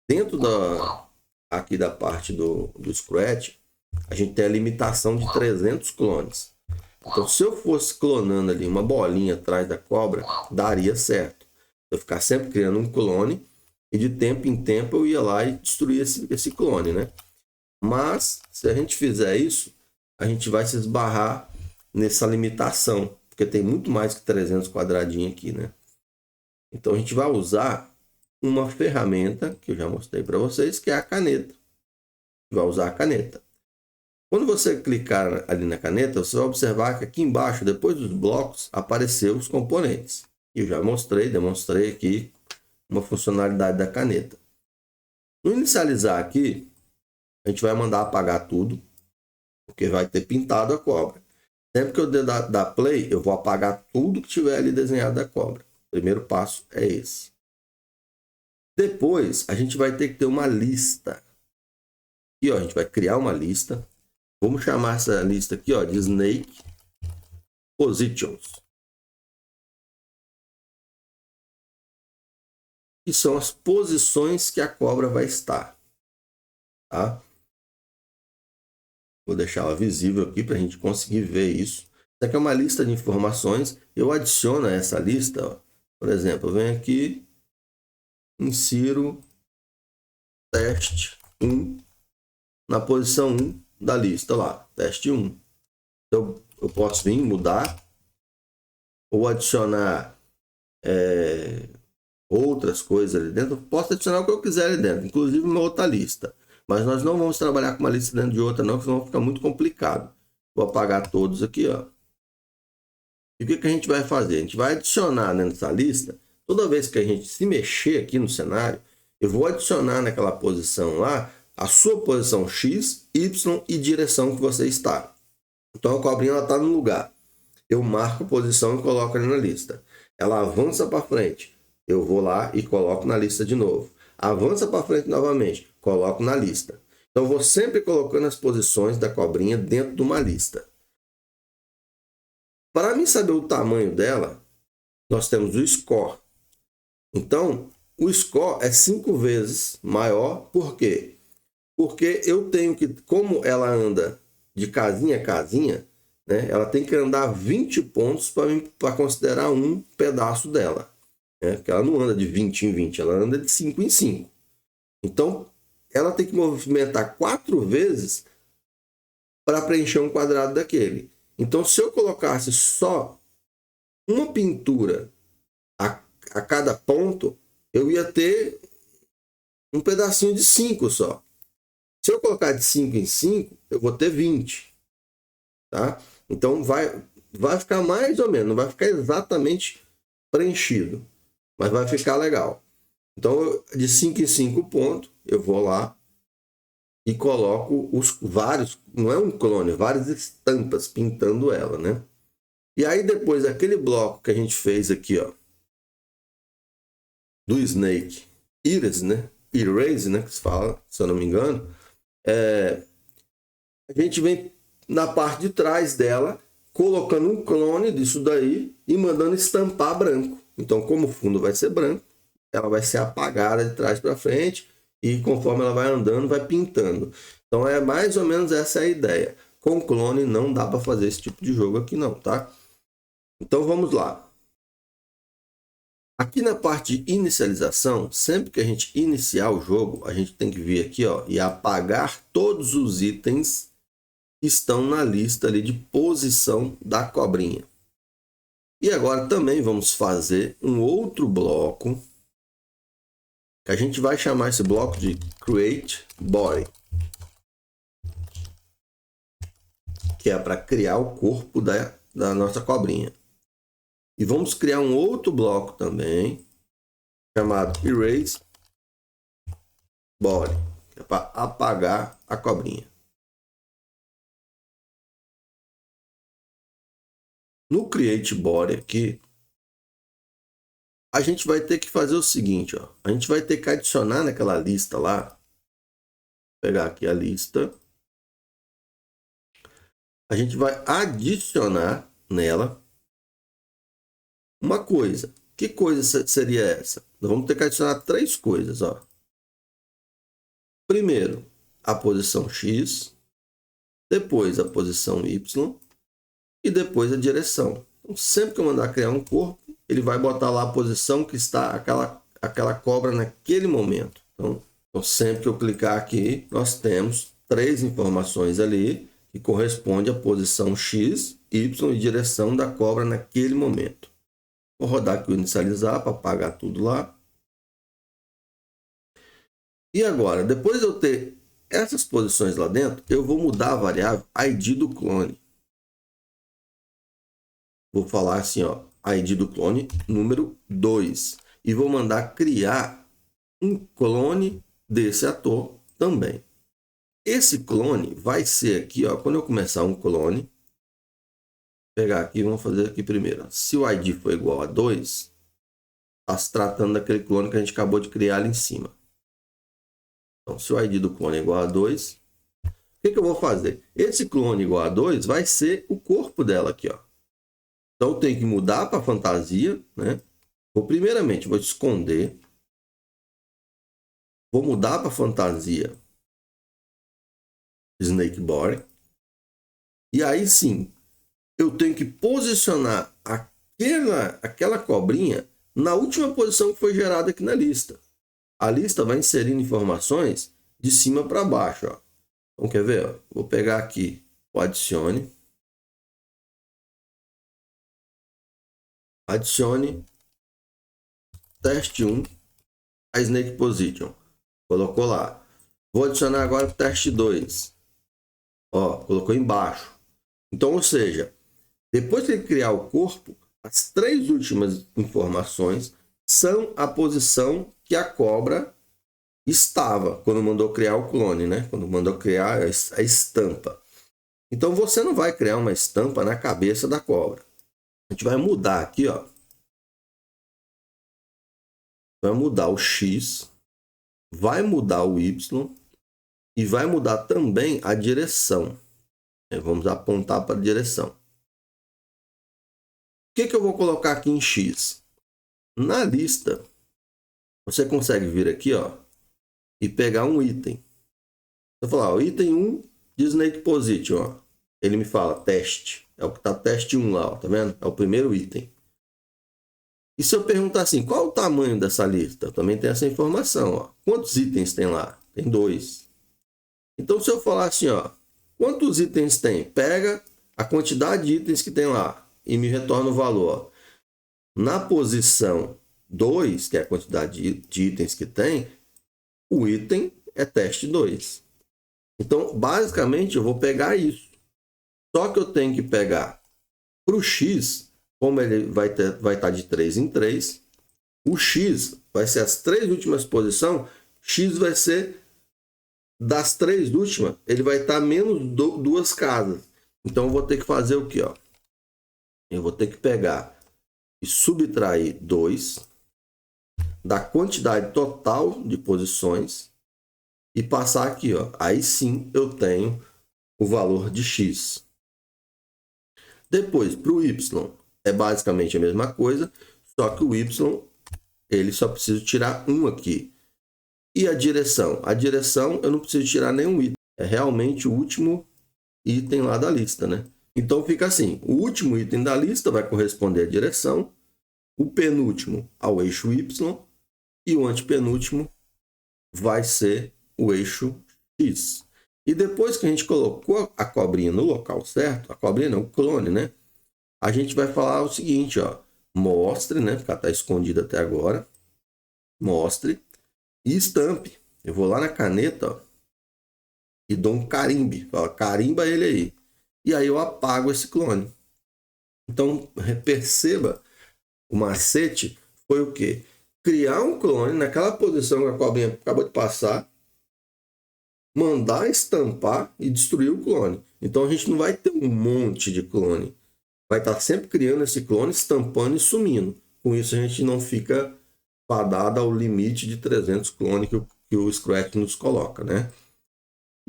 Dentro aqui da parte do Scratch, a gente tem a limitação de 300 clones. Então, se eu fosse clonando ali uma bolinha atrás da cobra, daria certo. Eu ficar sempre criando um clone e de tempo em tempo eu ia lá e destruía esse clone, né? Mas, se a gente fizer isso, a gente vai se esbarrar nessa limitação, porque tem muito mais que 300 quadradinhos aqui, né? Então, a gente vai usar uma ferramenta que eu já mostrei para vocês, que é a caneta. Vai usar a caneta. Quando você clicar ali na caneta, você vai observar que aqui embaixo, depois dos blocos, apareceu os componentes. Eu já demonstrei aqui uma funcionalidade da caneta. No inicializar aqui, a gente vai mandar apagar tudo, porque vai ter pintado a cobra. Sempre que eu dar play, eu vou apagar tudo que tiver ali desenhado da cobra. O primeiro passo é esse. Depois, a gente vai ter que ter uma lista. Aqui, ó, a gente vai criar uma lista. Vamos chamar essa lista aqui, ó, de Snake Positions. Que são as posições que a cobra vai estar. Tá? Vou deixar ela visível aqui para a gente conseguir ver isso. Isso aqui é uma lista de informações. Eu adiciono a essa lista, ó. Por exemplo, eu venho aqui, insiro teste 1 na posição 1 da lista lá, teste 1. Então, eu posso vir mudar ou adicionar outras coisas ali dentro. Eu posso adicionar o que eu quiser ali dentro, inclusive uma outra lista. Mas nós não vamos trabalhar com uma lista dentro de outra não, senão fica muito complicado. Vou apagar todos aqui, ó. E o que a gente vai fazer? A gente vai adicionar nessa lista, toda vez que a gente se mexer aqui no cenário, eu vou adicionar naquela posição lá a sua posição X, Y e direção que você está. Então a cobrinha está no lugar. Eu marco a posição e coloco ali na lista. Ela avança para frente. Eu vou lá e coloco na lista de novo. Avança para frente novamente. Coloco na lista. Então eu vou sempre colocando as posições da cobrinha dentro de uma lista. Para mim saber o tamanho dela, nós temos o score. Então, o score é 5 vezes maior. Por quê? Porque eu tenho que, como ela anda de casinha a casinha, né, ela tem que andar 20 pontos para considerar um pedaço dela. Né? Porque ela não anda de 20 em 20, ela anda de 5 em 5. Então, ela tem que movimentar 4 vezes para preencher um quadrado daquele. Então, se eu colocasse só uma pintura a cada ponto, eu ia ter um pedacinho de 5 só. Se eu colocar de 5 em 5, eu vou ter 20. Tá? Então, vai ficar mais ou menos, não vai ficar exatamente preenchido, mas vai ficar legal. Então, de 5 em 5 pontos, eu vou lá e coloco os vários, não é um clone, várias estampas pintando ela, né? E aí depois aquele bloco que a gente fez aqui, ó, do Snake Erase, né? Erase, né? Que se fala, se eu não me engano, a gente vem na parte de trás dela, colocando um clone disso daí e mandando estampar branco. Então, como o fundo vai ser branco, ela vai ser apagada de trás para frente e conforme ela vai andando, vai pintando. Então, é mais ou menos essa a ideia. Com clone não dá para fazer esse tipo de jogo aqui não, tá? Então, vamos lá. Aqui na parte de inicialização, sempre que a gente iniciar o jogo, a gente tem que vir aqui, ó, e apagar todos os itens que estão na lista ali de posição da cobrinha. E agora também vamos fazer um outro bloco, que a gente vai chamar esse bloco de Create Body, que é para criar o corpo da nossa cobrinha. E vamos criar um outro bloco também, chamado Erase Body, que é para apagar a cobrinha. No Create Body aqui, a gente vai ter que fazer o seguinte, ó. A gente vai ter que adicionar naquela lista lá, vou pegar aqui a lista, a gente vai adicionar nela uma coisa. Que coisa seria essa? Nós vamos ter que adicionar 3 coisas, ó. Primeiro, a posição X, depois a posição Y e depois a direção. Então, sempre que eu mandar criar um corpo, ele vai botar lá a posição que está aquela cobra naquele momento. Então, sempre que eu clicar aqui, nós temos 3 informações ali que correspondem à posição X, Y e direção da cobra naquele momento. Vou rodar aqui o inicializar para apagar tudo lá. E agora, depois de eu ter essas posições lá dentro, eu vou mudar a variável ID do clone. Vou falar assim, ó, ID do clone número 2. E vou mandar criar um clone desse ator também. Esse clone vai ser aqui, ó, quando eu começar um clone, pegar aqui, vamos fazer aqui primeiro. Se o ID for igual a 2, está se tratando daquele clone que a gente acabou de criar ali em cima. Então, se o ID do clone é igual a 2, o que eu vou fazer? Esse clone igual a 2 vai ser o corpo dela aqui, ó. Então, eu tenho que mudar para fantasia, né? Primeiramente, vou esconder. Vou mudar para fantasia Snakebody. E aí sim, eu tenho que posicionar aquela cobrinha na última posição que foi gerada aqui na lista. A lista vai inserindo informações de cima para baixo, ó. Então, quer ver? Ó? Vou pegar aqui o adicione. Adicione teste 1 a Snake Position. Colocou lá. Vou adicionar agora o teste 2. Ó, colocou embaixo. Então, ou seja, depois de ele criar o corpo, as 3 últimas informações são a posição que a cobra estava quando mandou criar o clone, né? Quando mandou criar a estampa. Então, você não vai criar uma estampa na cabeça da cobra. A gente vai mudar aqui, ó. Vai mudar o X, vai mudar o Y e vai mudar também a direção. Vamos apontar para a direção. O que eu vou colocar aqui em X? Na lista, você consegue vir aqui, ó, e pegar um item. Eu falar, ó, item 1 de Snake Position, ó. Ele me fala teste. É o que está teste 1 lá, ó, tá vendo? É o primeiro item. E se eu perguntar assim, qual o tamanho dessa lista? Eu também tem essa informação, ó. Quantos itens tem lá? Tem 2. Então, se eu falar assim, ó, quantos itens tem? Pega a quantidade de itens que tem lá e me retorna o valor. Na posição 2, que é a quantidade de itens que tem, o item é teste 2. Então, basicamente, eu vou pegar isso. Só que eu tenho que pegar para o X, como ele vai estar de 3 em 3, o X vai ser as 3 últimas posições, X vai ser das 3 últimas, ele vai estar menos 2 casas. Então, eu vou ter que fazer o quê? Ó? Eu vou ter que pegar e subtrair 2 da quantidade total de posições e passar aqui, ó. Aí sim eu tenho o valor de X. Depois, para o Y, é basicamente a mesma coisa, só que o Y, ele só precisa tirar 1 aqui. E a direção? A direção eu não preciso tirar nenhum item. É realmente o último item lá da lista, né? Então fica assim, o último item da lista vai corresponder à direção, o penúltimo ao eixo Y e o antepenúltimo vai ser o eixo X. E depois que a gente colocou a cobrinha no local certo, a cobrinha não, o clone, né? A gente vai falar o seguinte, ó, mostre, né? Porque ela está escondida até agora. Mostre e estampe. Eu vou lá na caneta, ó, e dou um carimbe. Fala, carimba ele aí. E aí eu apago esse clone. Então, perceba, o macete foi o quê? Criar um clone naquela posição que a cobrinha acabou de passar, mandar estampar e destruir o clone. Então a gente não vai ter um monte de clone. Vai estar sempre criando esse clone, estampando e sumindo. Com isso a gente não fica fadado ao limite de 300 clones que o Scratch nos coloca, né?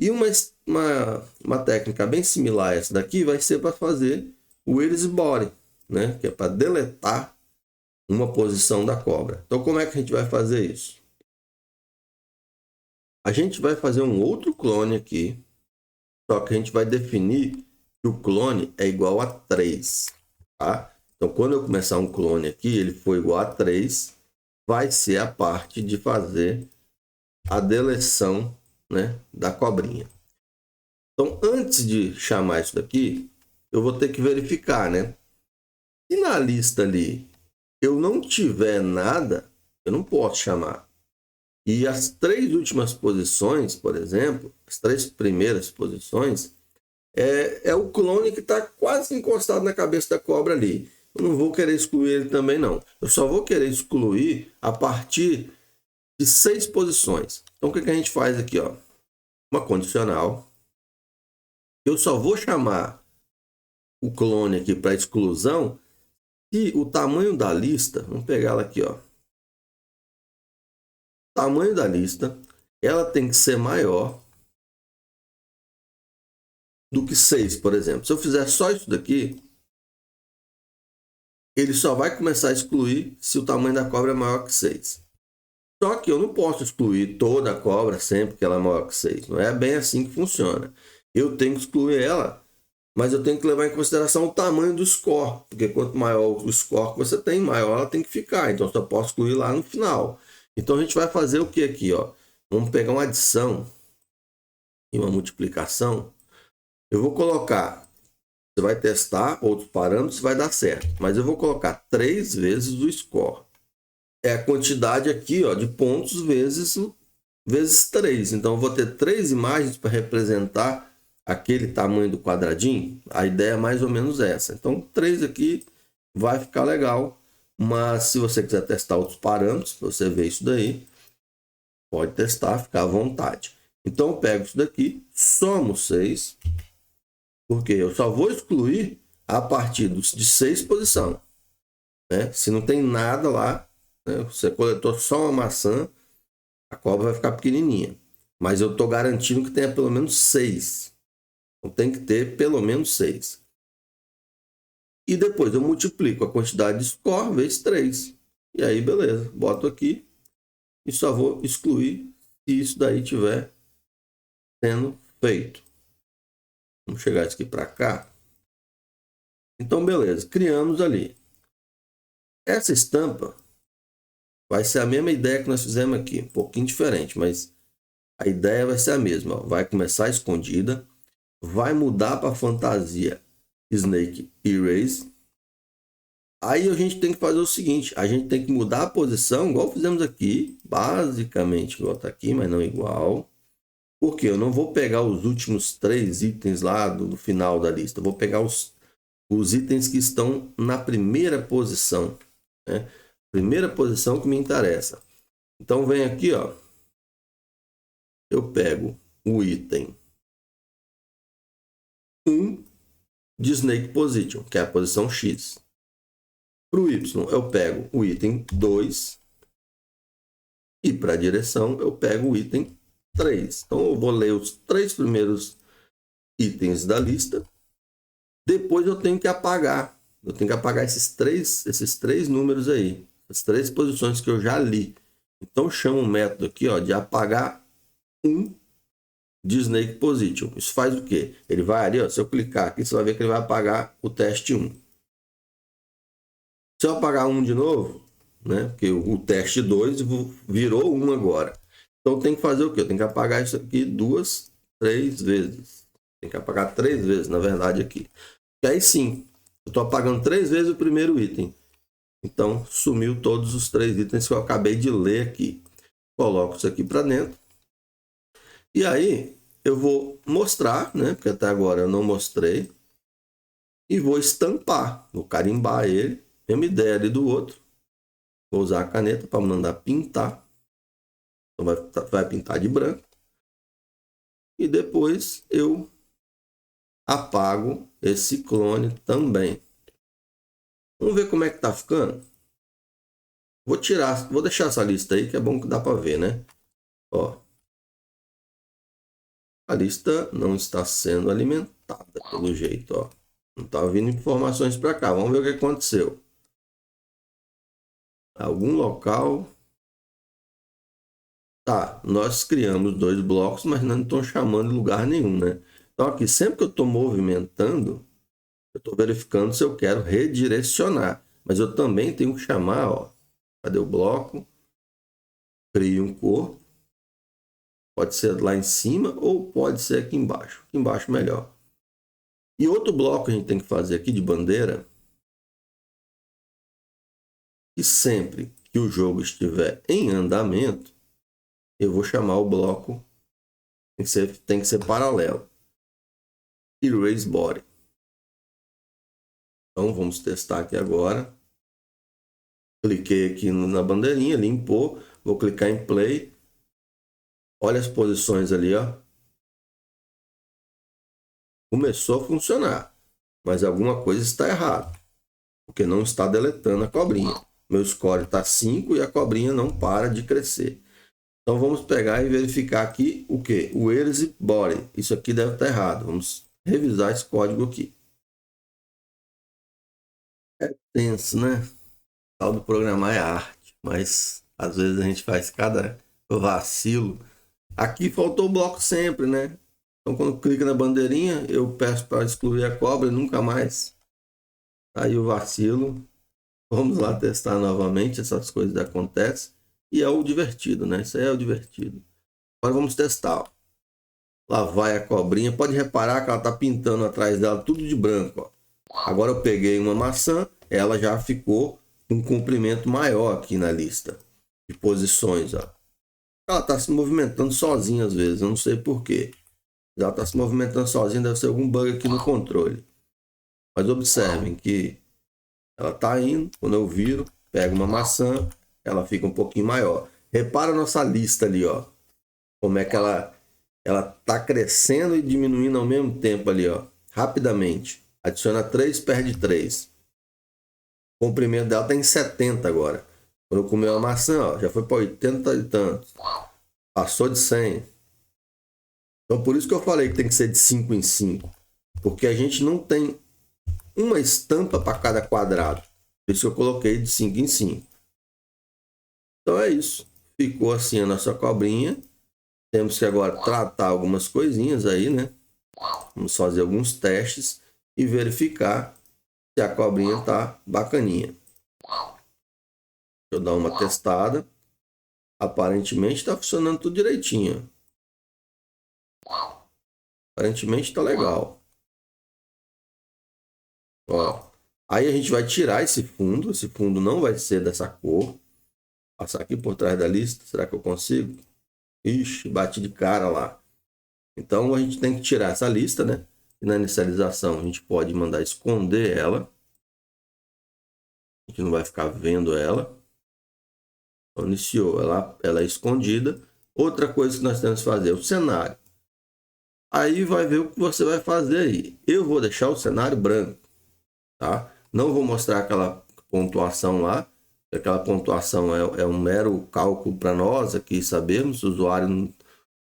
E uma técnica bem similar a essa daqui vai ser para fazer o Erase Body, né? Que é para deletar uma posição da cobra. Então como é que a gente vai fazer isso? A gente vai fazer um outro clone aqui, só que a gente vai definir que o clone é igual a 3, tá? Então, quando eu começar um clone aqui, ele for igual a 3, vai ser a parte de fazer a deleção, né, da cobrinha. Então, antes de chamar isso daqui, eu vou ter que verificar, né? Se na lista ali eu não tiver nada, eu não posso chamar. E as 3 últimas posições, por exemplo, as 3 primeiras posições, é o clone que está quase encostado na cabeça da cobra ali. Eu não vou querer excluir ele também, não. Eu só vou querer excluir a partir de 6 posições. Então, o que a gente faz aqui? Ó? Uma condicional. Eu só vou chamar o clone aqui para exclusão se o tamanho da lista, vamos pegar ela aqui, ó, tamanho da lista, ela tem que ser maior do que 6, por exemplo. Se eu fizer só isso daqui, ele só vai começar a excluir se o tamanho da cobra é maior que 6. Só que eu não posso excluir toda a cobra sempre que ela é maior que 6. Não é bem assim que funciona. Eu tenho que excluir ela, mas eu tenho que levar em consideração o tamanho do score. Porque quanto maior o score que você tem, maior ela tem que ficar. Então, eu só posso excluir lá no final. Então, a gente vai fazer o que aqui? Ó? Vamos pegar uma adição e uma multiplicação. Eu vou colocar... Você vai testar outros parâmetros, vai dar certo. Mas eu vou colocar 3 vezes o score. É a quantidade aqui, ó, de pontos vezes 3. Então, eu vou ter 3 imagens para representar aquele tamanho do quadradinho. A ideia é mais ou menos essa. Então, 3 aqui vai ficar legal. Mas, se você quiser testar outros parâmetros, para você ver isso daí, pode testar, ficar à vontade. Então, eu pego isso daqui, somo 6, porque eu só vou excluir a partir de 6 posição. Né? Se não tem nada lá, né? Você coletou só uma maçã, a cobra vai ficar pequenininha. Mas eu estou garantindo que tenha pelo menos 6. Então tem que ter pelo menos 6. E depois eu multiplico a quantidade de score vezes 3. E aí, beleza. Boto aqui e só vou excluir se isso daí estiver sendo feito. Vamos chegar isso aqui para cá. Então, beleza. Criamos ali. Essa estampa vai ser a mesma ideia que nós fizemos aqui. Um pouquinho diferente, mas a ideia vai ser a mesma. Ó. Vai começar escondida. Vai mudar para fantasia Snake Erase. Aí a gente tem que fazer o seguinte. A gente tem que mudar a posição, igual fizemos aqui. Basicamente igual está aqui, mas não igual. Porque eu não vou pegar os últimos 3 itens lá do final da lista. Eu vou pegar os itens que estão na primeira posição. Né? Primeira posição que me interessa. Então, vem aqui, ó. Eu pego o item 1 de Snake Position, que é a posição X. Para o Y, eu pego o item 2. E para a direção, eu pego o item 3. Então, eu vou ler os 3 primeiros itens da lista. Depois, eu tenho que apagar. Eu tenho que apagar esses três números aí. As 3 posições que eu já li. Então, chamo um método aqui, ó, de apagar 1 de Snake Position. Isso faz o quê? Ele vai ali, ó, se eu clicar aqui, você vai ver que ele vai apagar o teste 1. Se eu apagar 1 de novo, né, porque o teste 2 virou 1 agora. Então, tem que fazer o quê? Eu tenho que apagar isso aqui 2, 3 vezes. Tem que apagar 3 vezes, na verdade, aqui. E aí sim, eu estou apagando 3 vezes o primeiro item. Então, sumiu todos os 3 itens que eu acabei de ler aqui. Coloco isso aqui para dentro. E aí, eu vou mostrar, né? Porque até agora eu não mostrei. E vou estampar. Vou carimbar ele. Mesma ideia ali do outro. Vou usar a caneta para mandar pintar. Então, vai pintar de branco. E depois eu apago esse clone também. Vamos ver como é que tá ficando. Vou deixar essa lista aí, que é bom que dá para ver, né? Ó. A lista não está sendo alimentada, pelo jeito, ó. Não está vindo informações para cá. Vamos ver o que aconteceu. Algum local... Tá, nós criamos 2 blocos, mas não estão chamando em lugar nenhum, né? Então, aqui, sempre que eu estou movimentando, eu estou verificando se eu quero redirecionar. Mas eu também tenho que chamar, ó. Cadê o bloco? Crio um corpo. Pode ser lá em cima ou pode ser aqui embaixo. Aqui embaixo melhor. E outro bloco que a gente tem que fazer aqui de bandeira. E sempre que o jogo estiver em andamento, eu vou chamar o bloco. Tem que ser paralelo. Erase Body. Então vamos testar aqui agora. Cliquei aqui na bandeirinha, limpou. Vou clicar em Play. Olha as posições ali, ó. Começou a funcionar, mas alguma coisa está errada, porque não está deletando a cobrinha. Meu score está 5 e a cobrinha não para de crescer. Então vamos pegar e verificar aqui o que? O Erase Body. Isso aqui deve estar errado. Vamos revisar esse código aqui. É tenso, né? O tal do programar é arte, mas às vezes a gente faz cada vacilo. Aqui faltou o bloco sempre, né? Então quando clica na bandeirinha, eu peço para excluir a cobra e nunca mais. Aí o vacilo. Vamos lá testar novamente, essas coisas acontecem. E é o divertido, né? Isso aí é o divertido. Agora vamos testar. Ó. Lá vai a cobrinha. Pode reparar que ela está pintando atrás dela tudo de branco. Ó. Agora eu peguei uma maçã, ela já ficou com um comprimento maior aqui na lista de posições. Ó. Ela está se movimentando sozinha às vezes, eu não sei porquê. Ela está se movimentando sozinha, deve ser algum bug aqui no controle. Mas observem que ela está indo, quando eu viro, pego uma maçã, ela fica um pouquinho maior. Repara a nossa lista ali, ó. Como é que ela está crescendo e diminuindo ao mesmo tempo ali, ó. Rapidamente. Adiciona 3, perde 3. O comprimento dela está em 70 agora. Quando eu comer uma maçã, ó, já foi para 80 e tantos. Passou de 100. Então por isso que eu falei que tem que ser de 5 em 5. Porque a gente não tem uma estampa para cada quadrado. Por isso que eu coloquei de 5 em 5. Então é isso. Ficou assim a nossa cobrinha. Temos que agora tratar algumas coisinhas aí, né? Vamos fazer alguns testes e verificar se a cobrinha tá bacaninha. Deixa eu dar uma testada. Aparentemente está funcionando tudo direitinho. Aparentemente está legal. Ó, aí a gente vai tirar esse fundo. Esse fundo não vai ser dessa cor. Passar aqui por trás da lista. Será que eu consigo? Ixi, bati de cara lá. Então a gente tem que tirar essa lista, né? E na inicialização a gente pode mandar esconder ela. A gente não vai ficar vendo ela. Então, iniciou, ela é escondida. Outra coisa que nós temos que fazer é o cenário. Aí vai ver o que você vai fazer aí. Eu vou deixar o cenário branco, tá? Não vou mostrar aquela pontuação lá. Aquela pontuação é um mero cálculo para nós aqui sabermos. O usuário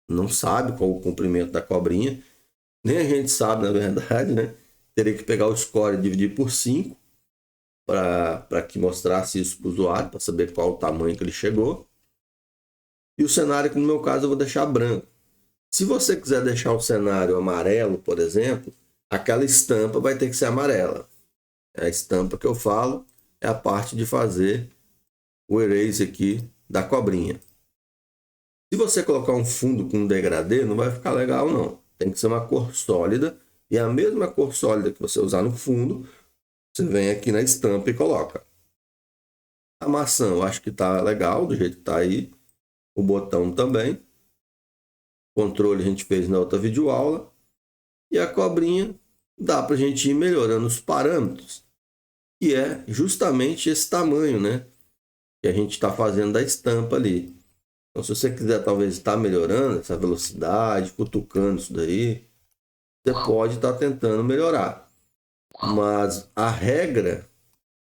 não sabe qual o comprimento da cobrinha. Nem a gente sabe, na verdade, né? Teria que pegar o score e dividir por 5 para que mostrasse isso para o usuário, para saber qual o tamanho que ele chegou. E o cenário, que no meu caso eu vou deixar branco. Se você quiser deixar o cenário amarelo, por exemplo, aquela estampa vai ter que ser amarela. A estampa que eu falo é a parte de fazer o erase aqui da cobrinha. Se você colocar um fundo com um degradê, não vai ficar legal não. Tem que ser uma cor sólida. E a mesma cor sólida que você usar no fundo, você vem aqui na estampa e coloca. A maçã eu acho que está legal, do jeito que está aí. O botão também. O controle a gente fez na outra videoaula. E a cobrinha dá para a gente ir melhorando os parâmetros. Que é justamente esse tamanho, né? Que a gente está fazendo da estampa ali. Então, se você quiser talvez estar melhorando essa velocidade, cutucando isso daí, você pode estar tentando melhorar. Mas a regra,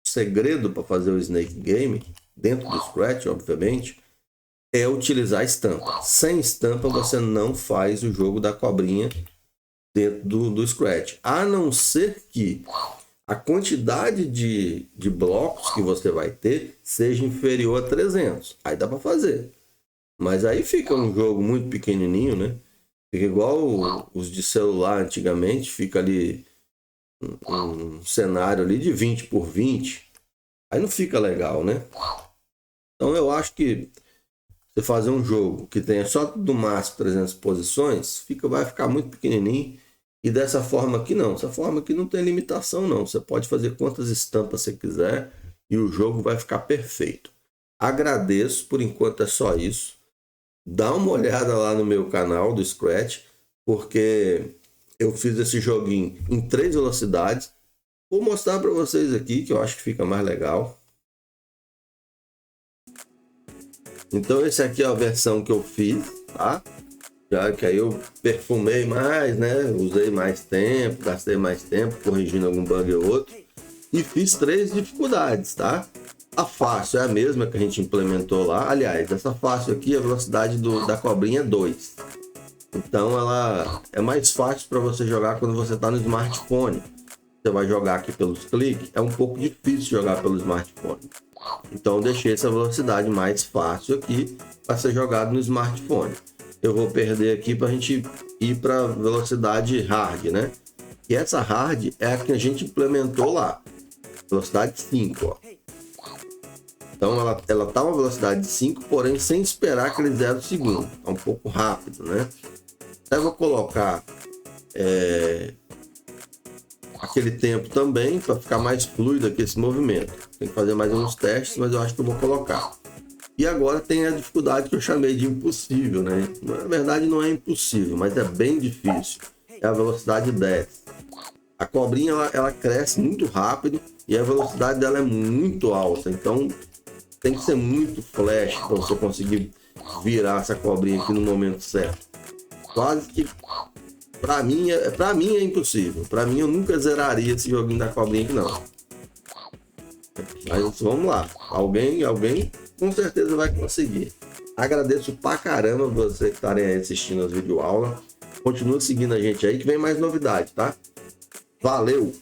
o segredo para fazer o Snake Game, dentro do Scratch, obviamente, é utilizar estampa. Sem estampa, você não faz o jogo da cobrinha dentro do Scratch. A não ser que a quantidade de blocos que você vai ter seja inferior a 300. Aí dá para fazer. Mas aí fica um jogo muito pequenininho, né? Fica igual os de celular antigamente. Fica ali um cenário ali de 20 por 20. Aí não fica legal, né? Então eu acho que você fazer um jogo que tenha só no máximo 300 posições, vai ficar muito pequenininho. E dessa forma aqui não. Essa forma aqui não tem limitação não. Você pode fazer quantas estampas você quiser e o jogo vai ficar perfeito. Agradeço, por enquanto é só isso. Dá uma olhada lá no meu canal do Scratch, porque eu fiz esse joguinho em 3 velocidades. Vou mostrar para vocês aqui, que eu acho que fica mais legal. Então esse aqui é a versão que eu fiz, tá? Já que aí eu perfumei mais, né? Usei mais tempo, gastei mais tempo corrigindo algum bug ou outro. E fiz 3 dificuldades, tá? A fácil é a mesma que a gente implementou lá. Aliás, essa fácil aqui, a velocidade da cobrinha é 2. Então ela é mais fácil para você jogar quando você está no smartphone. Você vai jogar aqui pelos cliques, é um pouco difícil jogar pelo smartphone. Então eu deixei essa velocidade mais fácil aqui para ser jogado no smartphone. Eu vou perder aqui para a gente ir para velocidade hard, né? E essa hard é a que a gente implementou lá, velocidade 5, ó. Então ela tá uma velocidade de 5, porém sem esperar aquele 0 segundo. É um pouco rápido, né? Então eu vou colocar aquele tempo também para ficar mais fluido aqui esse movimento. Tem que fazer mais uns testes, mas eu acho que eu vou colocar. E agora tem a dificuldade que eu chamei de impossível, né? Na verdade não é impossível, mas é bem difícil. É a velocidade 10. A cobrinha ela cresce muito rápido e a velocidade dela é muito alta. Então tem que ser muito flash para você conseguir virar essa cobrinha aqui no momento certo. Quase que para mim é impossível. Para mim eu nunca zeraria esse joguinho da cobrinha aqui não. Mas vamos lá. Alguém com certeza vai conseguir. Agradeço pra caramba vocês que estarem aí assistindo as videoaulas. Continua seguindo a gente aí que vem mais novidade, tá? Valeu!